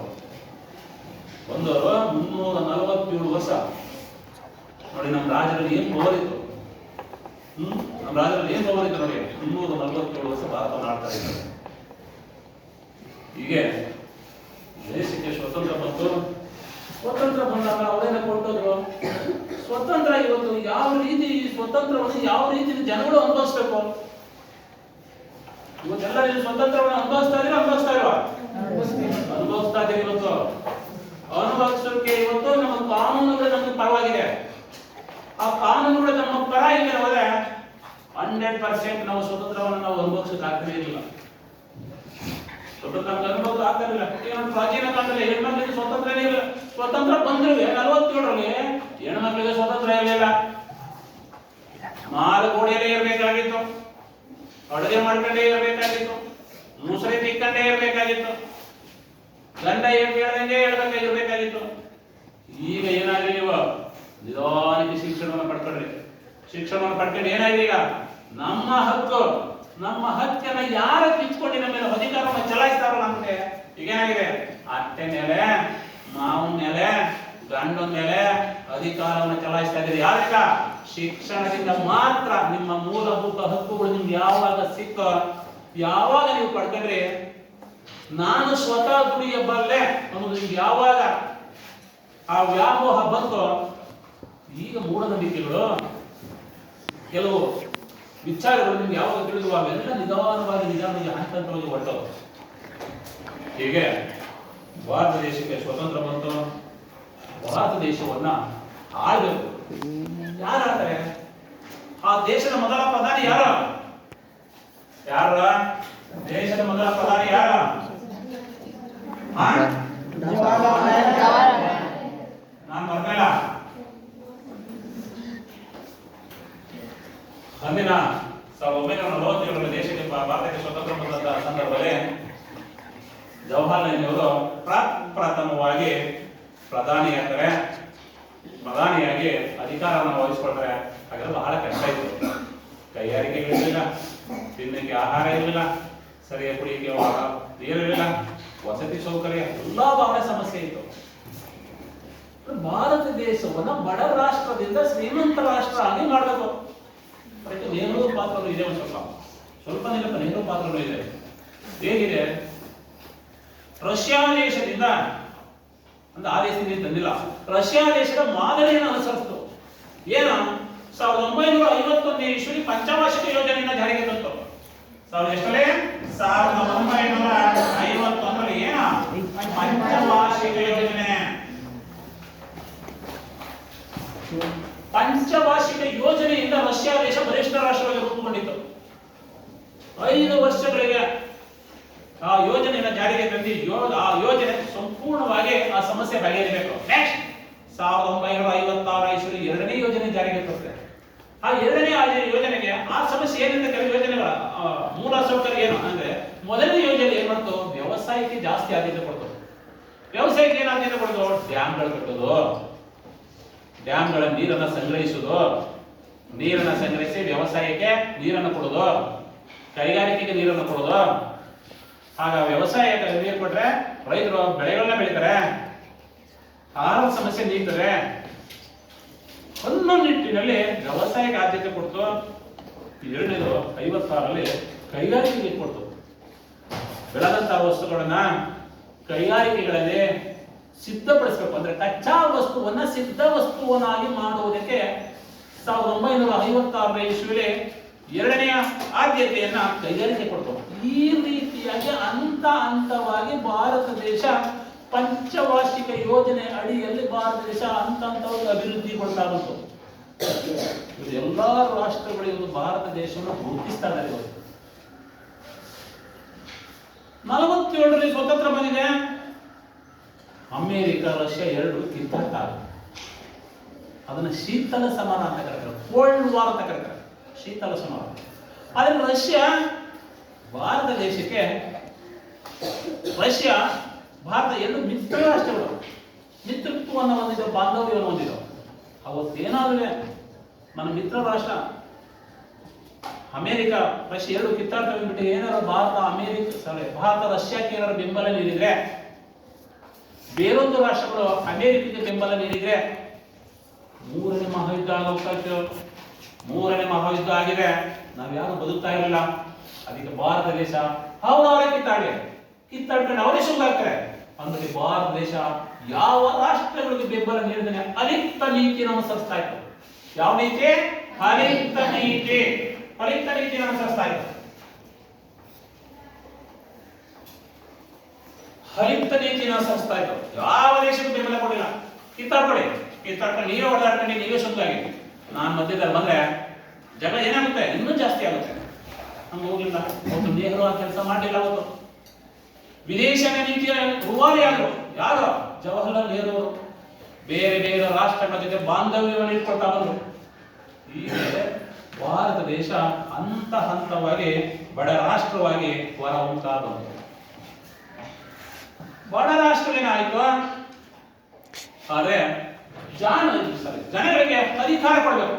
ಬಂದವರು 347 ವರ್ಷ ನೋಡಿ. ನಮ್ಮ ರಾಜರಲ್ಲಿ ಏನ್ ಬೋರಿತ್ತು, ನಮ್ಮ ರಾಜರಲ್ಲಿ ಏನ್ ಬೋರಿತ್ತು ನೋಡಿ. 347 ವರ್ಷ ಭಾರತವನ್ನು ಆಳ್ತಾ ಇದ್ದಾರೆ. ಹೀಗೆ ದೇಶಕ್ಕೆ ಸ್ವತಂತ್ರ ಬಂತು. ಸ್ವತಂತ್ರ ಬಂದಾಗ ಅವರೇನ ಕೊಟ್ಟರು ಸ್ವತಂತ್ರ. ಇವತ್ತು ಯಾವ ರೀತಿ ಸ್ವತಂತ್ರವನ್ನು ಯಾವ ರೀತಿ ಜನಗಳು ಅನುಭವಿಸ್ಬೇಕು? ಇವತ್ತೆಲ್ಲ ಸ್ವತಂತ್ರವನ್ನು ಅನುಭವಿಸ್ತಾ ಇದ್ರೆ ಅನುಭವಿಸ್ತಾ ಇಲ್ವಾ? ಅನುಭವಿಸ್ತಾ ಇದ್ದೀವಿ. ಇವತ್ತು ಅನುಭವಿಸೋಕೆ ಇವತ್ತು ನಮ್ಮ ಕಾನೂನುಗಳು ನಮಗೆ ಪರವಾಗಿದೆ. ಆ ಕಾನೂನುಗಳು ನಮ್ಮ ಪರ ಇಲ್ಲ ಹೋದ್ರೆ 100% ನಾವು ಸ್ವತಂತ್ರವನ್ನು ನಾವು ಅನುಭವಿಸೋಕೆ ಆಗ್ತಾ ಇರಲಿಲ್ಲ. ಸ್ವತಂತ್ರ ಅನುಭವ ಆಗ್ತಾ ಇರಲಿಲ್ಲ. ಪ್ರಾಚೀನ ಕಾಲದಲ್ಲಿ ಹೆಣ್ಮಕ್ಳಿಗೆ ಸ್ವತಂತ್ರನೇ ಇಲ್ಲ. ಸ್ವತಂತ್ರ ಬಂದ್ರು 47ರಲ್ಲಿ ಹೆಣ್ಮಕ್ಳಿಗೆ ಸ್ವತಂತ್ರ ಇರಲಿಲ್ಲ. ಮಾರುಗೋಡಿಯಲ್ಲೇ ಇರಬೇಕಾಗಿತ್ತು, ಅಡುಗೆ ಮಾಡ್ಕೊಂಡೇ ಇರಬೇಕಾಗಿತ್ತು, ಮುಸರೆ ತಿಕ್ಕಂಡೇ ಇರಬೇಕಾಗಿತ್ತು, ಗಂಡ ಏನ್ ಹೇಳ್ದಂಗೆ ಹೇಳ್ಬೇಕಾಗಿರ್ಬೇಕಾಗಿತ್ತು. ಈಗ ಏನಾಗಿದೆ? ನೀವು ನಿಧಾನಕ್ಕೆ ಶಿಕ್ಷಣವನ್ನು ಪಡ್ಕೊಂಡ್ರಿ. ಶಿಕ್ಷಣವನ್ನು ಪಡ್ಕೊಂಡು ಏನಾಗಿದೆ? ಈಗ ನಮ್ಮ ಹಕ್ಕು, ನಮ್ಮ ಹಕ್ಕನ್ನ ಯಾರ ಕಿತ್ಕೊಂಡು ನಮ್ಮ ಮೇಲೆ ಅಧಿಕಾರವನ್ನು ಚಲಾಯಿಸ್ತಾರೋ ನಮಗೆ ಈಗ ಏನಾಗಿದೆ? ಅತ್ತೆ ಮೇಲೆ, ಮಾವನ ಮೇಲೆ, ಗಂಡನ ಮೇಲೆ ಅಧಿಕಾರವನ್ನು ಚಲಾಯಿಸ್ತಾ ಇದ್ದೀರಿ. ಯಾವಾಗ? ಶಿಕ್ಷಣದಿಂದ ಮಾತ್ರ. ನಿಮ್ಮ ಮೂಲಭೂತ ಹಕ್ಕುಗಳು ನಿಮ್ಗೆ ಯಾವಾಗ ಸಿಕ್ಕೋ, ಯಾವಾಗ ನೀವು ಪಡ್ಕೊಂಡ್ರಿ ನಾನು ಸ್ವತಃ ದುಡಿಯಬಲ್ಲೆ ಅನ್ನೋದು ನಿಮ್ಗೆ ಯಾವಾಗ ಆ ವ್ಯಾಮೋಹ ಬಂತು. ಈಗ ಮೂಢನಂಬಿಕೆಗಳು, ಕೆಲವು ವಿಚಾರಗಳು ನಿಮ್ಗೆ ಯಾವಾಗ ತಿಳಿದುವ ಅವೆಲ್ಲ ನಿಧಾನವಾಗಿ ಹಂತ ಹಂತವಾಗಿ ಹೊರಟವು. ಹೀಗೆ ಭಾರತ ದೇಶಕ್ಕೆ ಸ್ವತಂತ್ರ ಬಂತು. ಭಾರತ ದೇಶವನ್ನ ಆಳ್ಬೇಕು. ಯಾರು ಆಳ್ತಾರೆ? ಆ ದೇಶದ ಮೊದಲ ಪ್ರಧಾನಿ ಯಾರ? ದೇಶದ ಮೊದಲ ಪ್ರಧಾನಿ ಯಾರ? ನಾನು ಬರ್ಮೇಲ ಅಂದಿನ 1947 ದೇಶಕ್ಕೆ ಭಾರತಕ್ಕೆ ಸ್ವತಂತ್ರ ಬಂದಂತಹ ಸಂದರ್ಭದಲ್ಲಿ ಜವಾಹರ್ಲಾಲ್ ನೆಹರು ಪ್ರಪ್ರಥಮವಾಗಿ ಪ್ರಧಾನಿಯಾಗಿ ಅಧಿಕಾರವನ್ನು ವಹಿಸಿಕೊಳ್ತಾರೆ. ಹಾಗೆಲ್ಲ ಬಹಳ ಕಷ್ಟ ಇತ್ತು. ಕೈಗಾರಿಕೆಗಳಿರಲಿಲ್ಲ, ತಿನ್ನಕ್ಕೆ ಆಹಾರ ಇರಲಿಲ್ಲ, ಸರಿಯಾಗಿ ಕುಡಿಯಕ್ಕೆ ನೀರಿರಲಿಲ್ಲ, ವಸತಿ ಸೌಕರ್ಯ ಎಲ್ಲ ಬಹಳ ಸಮಸ್ಯೆ ಇತ್ತು. ಭಾರತ ದೇಶವನ್ನ ಬಡ ರಾಷ್ಟ್ರದಿಂದ ಶ್ರೀಮಂತ ರಾಷ್ಟ್ರ ಆಗಿ ಮಾಡಬೇಕು. ಅದಕ್ಕೆ ನೆಹರು ಪಾತ್ರನೂ ಇದೆ. ಒಂದು ಸ್ವಲ್ಪ ನೆನಪು ನೆಹರು ಪಾತ್ರನೂ ಇದೆ. ಹೇಗಿದೆ? ರಷ್ಯಾ ದೇಶದಿಂದ ಅಂದ್ರೆ ಆ ದೇಶದಿಂದ ತಂದಿಲ್ಲ, ರಷ್ಯಾ ದೇಶದ ಮಾದರಿಯನ್ನು ಅನುಸರಿಸಿತು. ಏನು? 1951 ಇಸ್ವಿ ಪಂಚವಾರ್ಷಿಕ ಯೋಜನೆಯನ್ನು ಜಾರಿಗೆ ತಂತು. 1951 ಏನ ಪಂಚವಾರ್ಷಿಕ ಯೋಜನೆ. ಪಂಚವಾರ್ಷಿಕ ಯೋಜನೆಯಿಂದ ರಷ್ಯಾ ದೇಶ ಬಲಿಷ್ಠ ರಾಷ್ಟ್ರವಾಗಿ ರೂಪುಗೊಂಡಿತ್ತು. 5 ವರ್ಷಗಳಿಗೆ ಆ ಯೋಜನೆಯನ್ನು ಜಾರಿಗೆ ತಂದು ಆ ಯೋಜನೆ ಸಂಪೂರ್ಣವಾಗಿ ಆ ಸಮಸ್ಯೆ ಬಗೆಹರಿಬೇಕು. ನೆಕ್ಸ್ಟ್ 1956 ಇಸ್ವಿ ಎರಡನೇ ಯೋಜನೆ ಜಾರಿಗೆ ತರ್ತದೆ. ಆ ಎರಡನೇ ಯೋಜನೆಗೆ ಆ ಸಮಸ್ಯೆ ಏನಿದೆ? ಕೆಲವು ಯೋಜನೆಗಳ ಮೂಲ ಸೌಕರ್ಯ ಏನು ಅಂದ್ರೆ, ಮೊದಲನೇ ಯೋಜನೆ ಏನ್ ಮಾಡ್ತು? ವ್ಯವಸಾಯಕ್ಕೆ ಜಾಸ್ತಿ ಆದ್ಯತೆ ಕೊಡ್ತು. ವ್ಯವಸಾಯಕ್ಕೆ ಏನು ಆದ್ಯತೆ ಕೊಡೋದು? ಡ್ಯಾಮ್ಗಳು ಕಟ್ಟೋದು, ಡ್ಯಾಮ್ಗಳ ನೀರನ್ನು ಸಂಗ್ರಹಿಸುವುದು, ನೀರನ್ನು ಸಂಗ್ರಹಿಸಿ ವ್ಯವಸಾಯಕ್ಕೆ ನೀರನ್ನು ಕೊಡೋದು, ಕೈಗಾರಿಕೆಗೆ ನೀರನ್ನು ಕೊಡೋದು. ಆಗ ವ್ಯವಸಾಯಕ್ಕೆ ನೀರು ಕೊಟ್ರೆ ರೈತರು ಬೆಳೆಗಳನ್ನ ಬೆಳೀತಾರೆ, ಆಹಾರದ ಸಮಸ್ಯೆ ನೀಗ್ತದೆ. ಒಂದು ನಿಟ್ಟಿನಲ್ಲಿ ವ್ಯವಸಾಯಕ್ಕೆ ಆದ್ಯತೆ ಕೊಡ್ತು. ಎರಡನೇದು 56ರಲ್ಲಿ ಕೈಗಾರಿಕೆಗೆ ಕೊಡ್ತು. ಬೆಳೆದಂತಹ ವಸ್ತುಗಳನ್ನ ಕೈಗಾರಿಕೆಗಳಲ್ಲಿ ಸಿದ್ಧಪಡಿಸಬೇಕು. ಅಂದ್ರೆ ಕಚ್ಚಾ ವಸ್ತುವನ್ನ ಸಿದ್ಧ ವಸ್ತುವನ್ನಾಗಿ ಮಾಡುವುದಕ್ಕೆ 1956 ಇಸ್ವಿಯಲ್ಲಿ ಎರಡನೆಯ ಆದ್ಯತೆಯನ್ನ ಕೈಗಾರಿಕೆ ಕೊಡ್ತು. ಈ ರೀತಿಯಾಗಿ ಹಂತವಾಗಿ ಭಾರತ ದೇಶ ಪಂಚವಾರ್ಷಿಕ ಯೋಜನೆ ಅಡಿಯಲ್ಲಿ ಭಾರತ ದೇಶ ಹಂತವಾಗಿ ಅಭಿವೃದ್ಧಿಗೊಳ್ತಾ ಬಂತು. ಎಲ್ಲಾ ರಾಷ್ಟ್ರಗಳು ಭಾರತ ದೇಶವನ್ನು ಗುರುತಿಸ್ತಾ ಇದ್ದಾರೆ. 47ರಲ್ಲಿ ಸ್ವತಂತ್ರ ಬಂದಿದೆ. ಅಮೆರಿಕ, ರಷ್ಯಾ ಎರಡು ಕಿತ್ತಾಟ. ಅದನ್ನ ಶೀತಲ ಸಮಾನ ಅಂತ ಕರೀತಾರೆ, ಕೋಲ್ಡ್ ವಾರ್ ಅಂತ ಕರೀತಾರೆ, ಶೀತಲ ಸಮಾನ. ಆದ್ರೆ ರಷ್ಯಾ ಭಾರತ ದೇಶಕ್ಕೆ, ರಷ್ಯಾ ಭಾರತ ಎರಡು ಮಿತ್ರ ರಾಷ್ಟ್ರಗಳು, ಮಿತ್ರತ್ವವನ್ನು ಹೊಂದಿದ್ದು, ಬಾಂಧವ್ಯವನ್ನು ಹೊಂದಿದ್ದು. ಅವತ್ತೇನಾದ್ರೆ ನನ್ನ ಮಿತ್ರ ರಾಷ್ಟ್ರ ಅಮೆರಿಕ, ರಷ್ಯಾ ಎರಡು ಕಿತ್ತಾಡ್ತವೆ ಬಿಟ್ಟು ಏನಾರು ಭಾರತ ರಷ್ಯಾಕ್ಕೆ ಏನಾರು ಬೆಂಬಲ ನೀಡಿದ್ರೆ, ಬೇರೊಂದು ರಾಷ್ಟ್ರಗಳು ಅಮೆರಿಕಕ್ಕೆ ಬೆಂಬಲ ನೀಡಿದ್ರೆ ಮೂರನೇ ಮಹಾಯುದ್ಧ ಆಗೋಗ್ತಾಯಿತ್ತು. ಮೂರನೇ ಮಹಾಯುದ್ಧ ಆಗಿದೆ, ನಾವ್ಯಾರು ಬದುಕ್ತಾ ಇರಲಿಲ್ಲ. ಅದಕ್ಕೆ ಭಾರತ ದೇಶ ಅವರವರೇ ಕಿತ್ತಾಡ್ಕೊಂಡು ಅವರೇ ಸುಳ್ಳಾಗ್ತಾರೆ. ಅಂದ್ರೆ ಭಾರತ ದೇಶ ಯಾವ ರಾಷ್ಟ್ರಗಳಿಗೆ ಬೆಂಬಲ ನೀಡಿದರೆ ಅಲಿಪ್ತ ನೀತಿಯನ್ನು ಅನುಸರಿಸ್ತಾ ಇತ್ತು. ಯಾವ ನೀತಿ? ಅಲಿಪ್ತ ನೀತಿಯನ್ನು ಅನುಸರಿಸ್ತಾ ಇತ್ತು. ಅಲಿಪ್ತ ನೀತಿಯನ್ನು ಅನುಸರಿಸ್ತಾ ಇತ್ತು. ಯಾವ ದೇಶಕ್ಕೂ ಬೆಂಬಲ ಕೊಡಿಲ್ಲ. ಕಿತ್ತಾಡ್ಕೊಂಡು ನೀವೇ ಹೊಡೆದಾಡ್ಕೊಂಡು ನೀವೇ ಸುಳ್ಳಾಗಿ ನಾನು ಮಧ್ಯದಲ್ಲಿ ಬಂದ್ರೆ ಜಗಳ ಏನಾಗುತ್ತೆ? ಇನ್ನೂ ಜಾಸ್ತಿ ಆಗುತ್ತೆ. ನಮ್ಗೆ ಹೋಗ್ಲಿಲ್ಲ, ಅವತ್ತು ನೆಹರು ಆ ಕೆಲಸ ಮಾಡಲಿಲ್ಲ. ಅವತ್ತು ವಿದೇಶ ನೀತಿಯ ರೂವಾರಿ ಆದ್ರು ಯಾರು? ಜವಾಹರ್ಲಾಲ್ ನೆಹರು ಅವರು. ಬೇರೆ ಬೇರೆ ರಾಷ್ಟ್ರಗಳ ಜೊತೆ ಬಾಂಧವ್ಯವನ್ನು ಇಟ್ಕೊಳ್ತಾ ಬಂದ್ರು. ಹೀಗೆ ಭಾರತ ದೇಶ ಹಂತವಾಗಿ ಬಡ ರಾಷ್ಟ್ರವಾಗಿ ಹೊರ ಹೋಗ್ತಾ ಬಂತು. ಬಡ ರಾಷ್ಟ್ರವೇನಾಯ್ತು? ಆದ್ರೆ ಜನಗಳಿಗೆ ಅಧಿಕಾರ ಕೊಡಬೇಕು.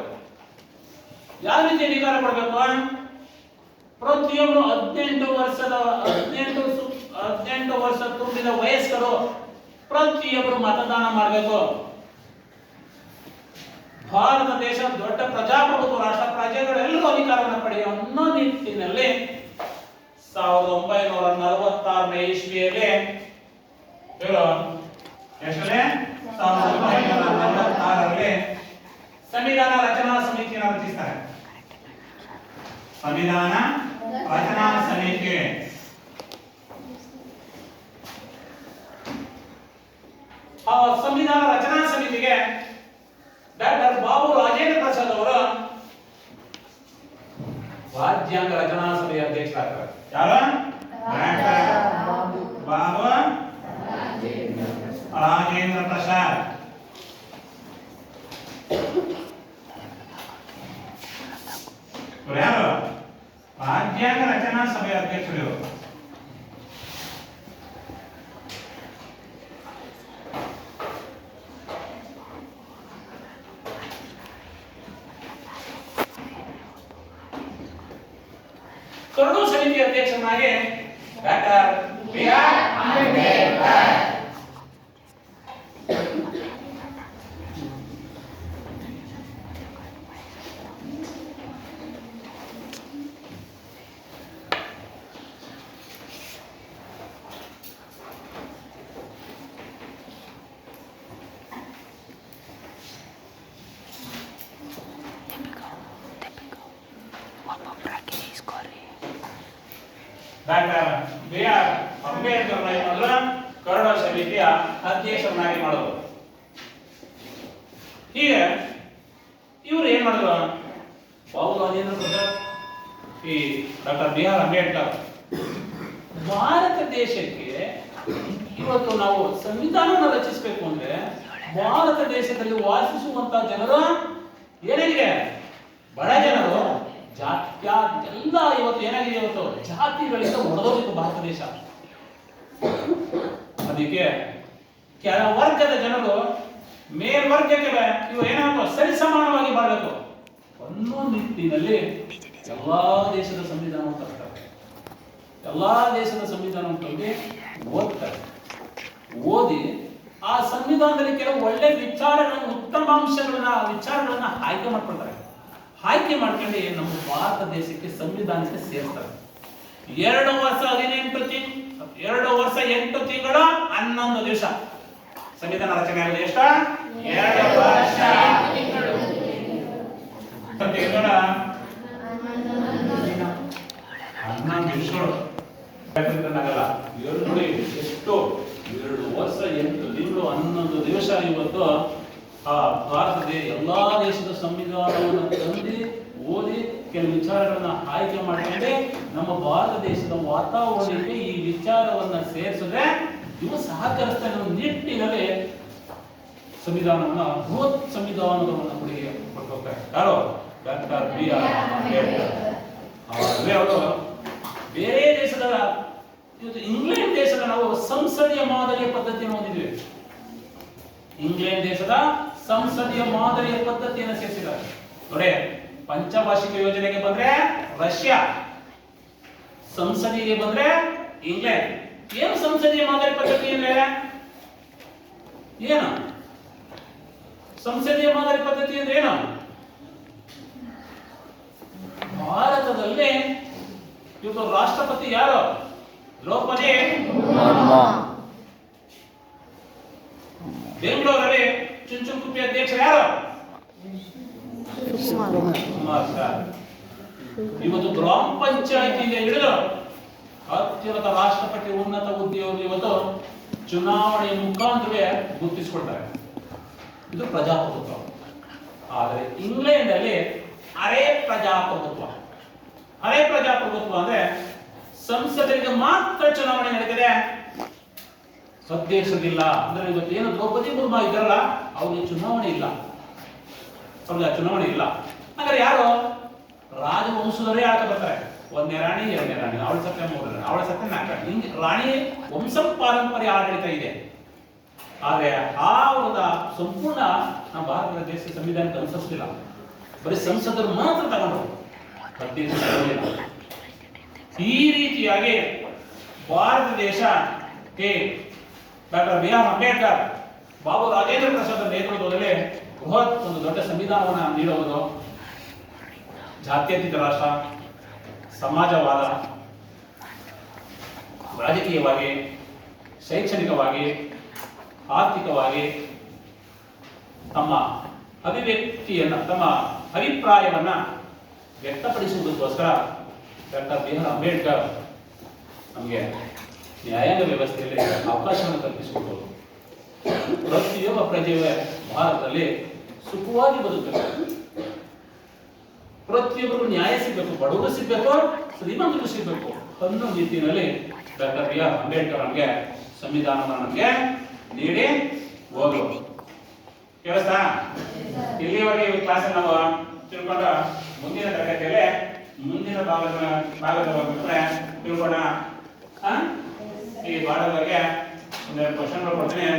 ಯಾವ ರೀತಿ ಅಧಿಕಾರ ಕೊಡಬೇಕು? ಪ್ರತಿಯೊಬ್ಬರು 18 ವರ್ಷ ತುಂಬಿದ ವಯಸ್ಕರು ಪ್ರತಿಯೊಬ್ಬರು ಮತದಾನ ಮಾಡಬೇಕು. ಭಾರತ ದೇಶ ದೊಡ್ಡ ಪ್ರಜಾಪ್ರಭುತ್ವ ರಾಷ್ಟ್ರ, ಪ್ರಜೆಗಳೆಲ್ಲರೂ ಅಧಿಕಾರವನ್ನು ಪಡೆಯುವ ಅನ್ನೋ ನಿಟ್ಟಿನಲ್ಲಿ 1946 ಇಸ್ವಿಯಲ್ಲಿ 1946ರಲ್ಲಿ ಸಂವಿಧಾನ ರಚನಾ ಸಮಿತಿಯನ್ನು ರಚಿಸ್ತಾರೆ. ಸಂವಿಧಾನ ರಚನಾ ಸಮಿತಿ. ಆ ಸಂವಿಧಾನ ರಚನಾ ಸಮಿತಿಗೆ ಡಾಕ್ಟರ್ ಬಾಬು ರಾಜೇಂದ್ರ ಪ್ರಸಾದ್ ಅವರು ರಾಜ್ಯಾಂಗ ರಚನಾ ಸಭೆಯ ಅಧ್ಯಕ್ಷರಾಗ್ತಾರೆ. ಯಾರು? ಬಾಬು ರಾಜೇಂದ್ರ ಪ್ರಸಾದ್. ಯಾರು? ರಾಜ್ಯಾಂಗ ರಚನಾ ಸಭೆಯ ಅಧ್ಯಕ್ಷರು. ಕರಡು ಸಮಿತಿ ಅಧ್ಯಕ್ಷನಾಗಿ doctor B R. Ambedkar. Doctor B R. Ambedkar ಕರಡು ಸಮಿತಿಯ ಅಧ್ಯಕ್ಷರನ್ನಾಗಿ ಮಾಡೋದು. ಹೀಗೆ ಇವರು ಏನ್ ಮಾಡಿದ್ರು? ಬಾಬು ರಾಜೇಂದ್ರ ಪ್ರಸಾದ್, ಈ ಡಾಕ್ಟರ್ ಬಿ.ಆರ್. ಅಂಬೇಡ್ಕರ್ ಭಾರತ ದೇಶಕ್ಕೆ ಇವತ್ತು ನಾವು ಸಂವಿಧಾನವನ್ನು ರಚಿಸಬೇಕು ಅಂದ್ರೆ ಭಾರತ ದೇಶದಲ್ಲಿ ವಾಸಿಸುವಂತ ಜನರು ಏನಾಗಿದೆ? ಬಡ ಜನರು ಎಲ್ಲ ಇವತ್ತು ಏನಾಗಿದೆ? ಇವತ್ತು ಜಾತಿಗಳಿಂದ ಹೊಡೆದೋಗಿತ್ತು ಭಾರತ ದೇಶ. ಅದಕ್ಕೆ ಕೆಳ ವರ್ಗದ ಜನರು ಮೇಲ್ವರ್ಗಕ್ಕೆ ಇವು ಏನಾಗಬೇಕು? ಸರಿಸಮಾನವಾಗಿ ಬಾಳಬೇಕು ಅನ್ನೋ ನಿಟ್ಟಿನಲ್ಲಿ ಎಲ್ಲಾ ದೇಶದ ಸಂವಿಧಾನವನ್ನು ತರ್ತಾರೆ. ಎಲ್ಲಾ ದೇಶದ ಸಂವಿಧಾನವನ್ನು ತಂದು ಓದ್ತಾರೆ. ಓದಿ ಆ ಸಂವಿಧಾನದಲ್ಲಿ ಕೆಲವು ಒಳ್ಳೆ ವಿಚಾರಗಳನ್ನು, ವಿಚಾರಗಳನ್ನ ಆಯ್ಕೆ ಮಾಡ್ಕೊಳ್ತಾರೆ. ಆಯ್ಕೆ ಮಾಡ್ಕೊಂಡು ನಮ್ಮ ಭಾರತ ದೇಶಕ್ಕೆ ಸಂವಿಧಾನಕ್ಕೆ ಸೇರ್ತಾರೆ. 2 ವರ್ಷ 8 ತಿಂಗಳು 11 ದಿವಸ ಸಂವಿಧಾನ ರಚನೆ ಆಗಿದೆ. ಎಷ್ಟು? 2 ವರ್ಷ 11 ದಿವಸಗಳು ಆಗಲ್ಲ. ನೋಡಿ ಎಷ್ಟು 2 ವರ್ಷ 8 ತಿಂಗಳು 11 ದಿವಸ ಇವತ್ತು ಆ ಭಾರತದ ಎಲ್ಲಾ ದೇಶದ ಸಂವಿಧಾನವನ್ನು ತಂದು ಓದಿ ಕೆಲವು ವಿಚಾರಗಳನ್ನ ಆಯ್ಕೆ ಮಾಡಿಕೊಂಡೆ ನಮ್ಮ ಭಾರತ ದೇಶದ ವಾತಾವರಣಕ್ಕೆ ಈ ವಿಚಾರವನ್ನ ಸೇರಿಸಿದ್ರೆ ಇವು ಸಹಕರಿಸ್ತಾ ನಿಟ್ಟಿನಲ್ಲಿ ಸಂವಿಧಾನವನ್ನ ಬೃಹತ್ ಸಂವಿಧಾನವನ್ನು ಕೊಡುಗೆ ಕೊಟ್ಟು ಯಾರು? Doctor B R. ಅಂಬೇಡ್ಕರ್. ಅವರು ಬೇರೆ ದೇಶದ ಇವತ್ತು ಇಂಗ್ಲೆಂಡ್ ದೇಶದ ನಾವು ಸಂಸದೀಯ ಮಾದರಿಯ ಪದ್ಧತಿಯನ್ನು ಹೊಂದಿದ್ವಿ. ಇಂಗ್ಲೆಂಡ್ ದೇಶದ ಸಂಸದೀಯ ಮಾದರಿಯ ಪದ್ಧತಿಯನ್ನು ಸೇರಿಸಿದ್ದಾರೆ. ನೋಡಿ, ಪಂಚವಾರ್ಷಿಕ ಯೋಜನೆಗೆ ಬಂದ್ರೆ ರಷ್ಯಾ, ಸಂಸದೀಯಗೆ ಬಂದ್ರೆ ಇಂಗ್ಲೆಂಡ್. ಏನು ಸಂಸದೀಯ ಮಾದರಿ ಪದ್ಧತಿ ಅಂದ್ರೆ ಏನು? ಸಂಸದೀಯ ಮಾದರಿ ಪದ್ಧತಿ ಅಂದ್ರೆ ಏನು? ಭಾರತದಲ್ಲಿ ಇವತ್ತು ರಾಷ್ಟ್ರಪತಿ ಯಾರು? ದ್ರೌಪದಿ ಮುರ್ಮು. ಬೆಂಗಳೂರಲ್ಲಿ ಚುಂಚುಕುಪ್ಪಿ ಅಧ್ಯಕ್ಷರು ಯಾರು? ಇವತ್ತು ಗ್ರಾಮ ಪಂಚಾಯತಿಯಿಂದ ಹಿಡಿದು ಅತ್ಯುನ್ನತ ರಾಷ್ಟ್ರಪತಿ ಉನ್ನತ ಹುದ್ದೆಯವರು ಇವತ್ತು ಚುನಾವಣೆಯ ಮುಖಾಂತರವೇ ಗುರುತಿಸಿಕೊಳ್ತಾರೆ. ಇದು ಪ್ರಜಾಪ್ರಭುತ್ವ. ಆದರೆ ಇಂಗ್ಲೆಂಡ್ ಅಲ್ಲಿ ಅರೆ ಪ್ರಜಾಪ್ರಭುತ್ವ. ಅರೆ ಪ್ರಜಾಪ್ರಭುತ್ವ ಅಂದ್ರೆ ಸಂಸದರಿಗೆ ಮಾತ್ರ ಚುನಾವಣೆ ನಡೀತಿದೆ, ಅಧ್ಯಕ್ಷರಿಲ್ಲ. ಅಂದ್ರೆ ಇವತ್ತು ಏನು ದ್ರೌಪದಿ ಮುರ್ಮು ಇದ್ದಾರಲ್ಲ, ಅವ್ರಿಗೆ ಚುನಾವಣೆ ಇಲ್ಲ. ಚುನಾವಣೆ ಇಲ್ಲ. ಹಾಗಾದ್ರೆ ಯಾರು? ರಾಜವಂಶದವರೇ ಆಳ್ತಾ ಬರ್ತಾರೆ. 1ನೇ ರಾಣಿ, 2ನೇ ರಾಣಿ, ಅವಳ ಸತ್ಯ 3ನೇ ರಾಣಿ, ಅವಳ ಸತ್ಯ 4ನೇ ರಾಣಿ. ಹಿಂಗೆ ರಾಣಿ ವಂಶ ಪಾರಂಪರ್ಯ ಆಡಳಿತ ಇದೆ. ಆದ್ರೆ ಆ ಒಂದು ಸಂಪೂರ್ಣ ನಮ್ಮ ಭಾರತದ ದೇಶ ಸಂವಿಧಾನಕ್ಕೆ ಅನುಸರಿಸಲಿಲ್ಲ. ಬರೀ ಸಂಸದರು ಮಾತ್ರ ತಗೊಂಡ್ರು, ಅಧ್ಯಕ್ಷರಿಲ್ಲ. ಈ ರೀತಿಯಾಗಿ ಭಾರತ ದೇಶಕ್ಕೆ ಡಾಕ್ಟರ್ ಬಿ.ಆರ್. ಅಂಬೇಡ್ಕರ್, ಬಾಬು ರಾಜೇಂದ್ರ ಪ್ರಸಾದ್ ನೇತೃತ್ವದಲ್ಲಿ ಬೃಹತ್ ಒಂದು ದೊಡ್ಡ ಸಂವಿಧಾನವನ್ನು ನೀಡುವುದು. ಜಾತ್ಯತೀತ ರಾಷ್ಟ್ರ, ಸಮಾಜವಾದ, ರಾಜಕೀಯವಾಗಿ, ಶೈಕ್ಷಣಿಕವಾಗಿ, ಆರ್ಥಿಕವಾಗಿ ತಮ್ಮ ಅಭಿವ್ಯಕ್ತಿಯನ್ನ, ತಮ್ಮ ಅಭಿಪ್ರಾಯವನ್ನ ವ್ಯಕ್ತಪಡಿಸುವುದಕ್ಕೋಸ್ಕರ ಡಾಕ್ಟರ್ ಬಿ.ಆರ್. ಅಂಬೇಡ್ಕರ್ ನಮಗೆ ನ್ಯಾಯಾಂಗ ವ್ಯವಸ್ಥೆಯಲ್ಲಿ ಅವಕಾಶವನ್ನು ಕಲ್ಪಿಸಿಕೊಟ್ಟರು. ಪ್ರತಿಯೊಬ್ಬ ಪ್ರಜೆಯು ಭಾರತದಲ್ಲಿ ಸುಖವಾಗಿ ಬದುಕಬೇಕು, ಪ್ರತಿಯೊಬ್ಬರು ನ್ಯಾಯ ಸಿಗಬೇಕು, ಬಡವರು ಸಿಗಬೇಕು, ಶ್ರೀಮಂತರು ಸಿಗಬೇಕು ಅನ್ನೋ ನಿಟ್ಟಿನಲ್ಲಿ ಡಾಕ್ಟರ್ ಬಿ.ಆರ್. ಅಂಬೇಡ್ಕರ್ ನಮಗೆ ಸಂವಿಧಾನವನ್ನು ನಮಗೆ ನೀಡಿ ಹೋದರು. ಕೇಳಿಸ್ತಾ? ಇಲ್ಲಿವರೆಗೆ ಈ ಕ್ಲಾಸ್ ನಾವು ತಿಳ್ಕೊಂಡ ಮುಂದಿನ ತರಗತಿಯಲ್ಲಿ ಮುಂದಿನ ಭಾಗದ ಬಗ್ಗೆ ತಿಳ್ಕೊಂಡ. ಈ ಭಾಗದ ಬಗ್ಗೆ ಒಂದೆರಡು ಕ್ವಶನ್ಗಳು ಕೊಡ್ತೀನಿ,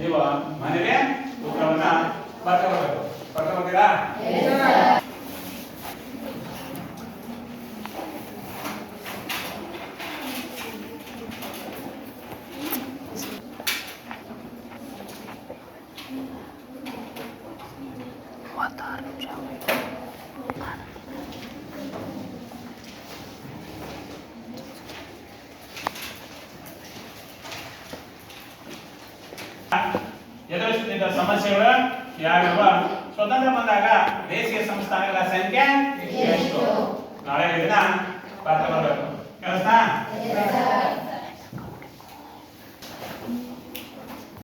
ನೀವು ಮನೆಗೆ ಉತ್ತರವನ್ನ ಬರ್ಕೋಬೇಕು. ಬರ್ಕೋತೀರಾ? ಎದುರಿಸುತ್ತಿದ್ದ ಸಮಸ್ಯೆಗಳು ಯಾವ್ಯಾವ? ಸ್ವತಂತ್ರ ಬಂದಾಗ ದೇಶೀಯ ಸಂಸ್ಥಾನಗಳ ಸಂಖ್ಯೆ ಎಷ್ಟು? ನಾಳೆ ದಿನ ಪಾಠ ಬರಬೇಕು. ಕೆಲಸ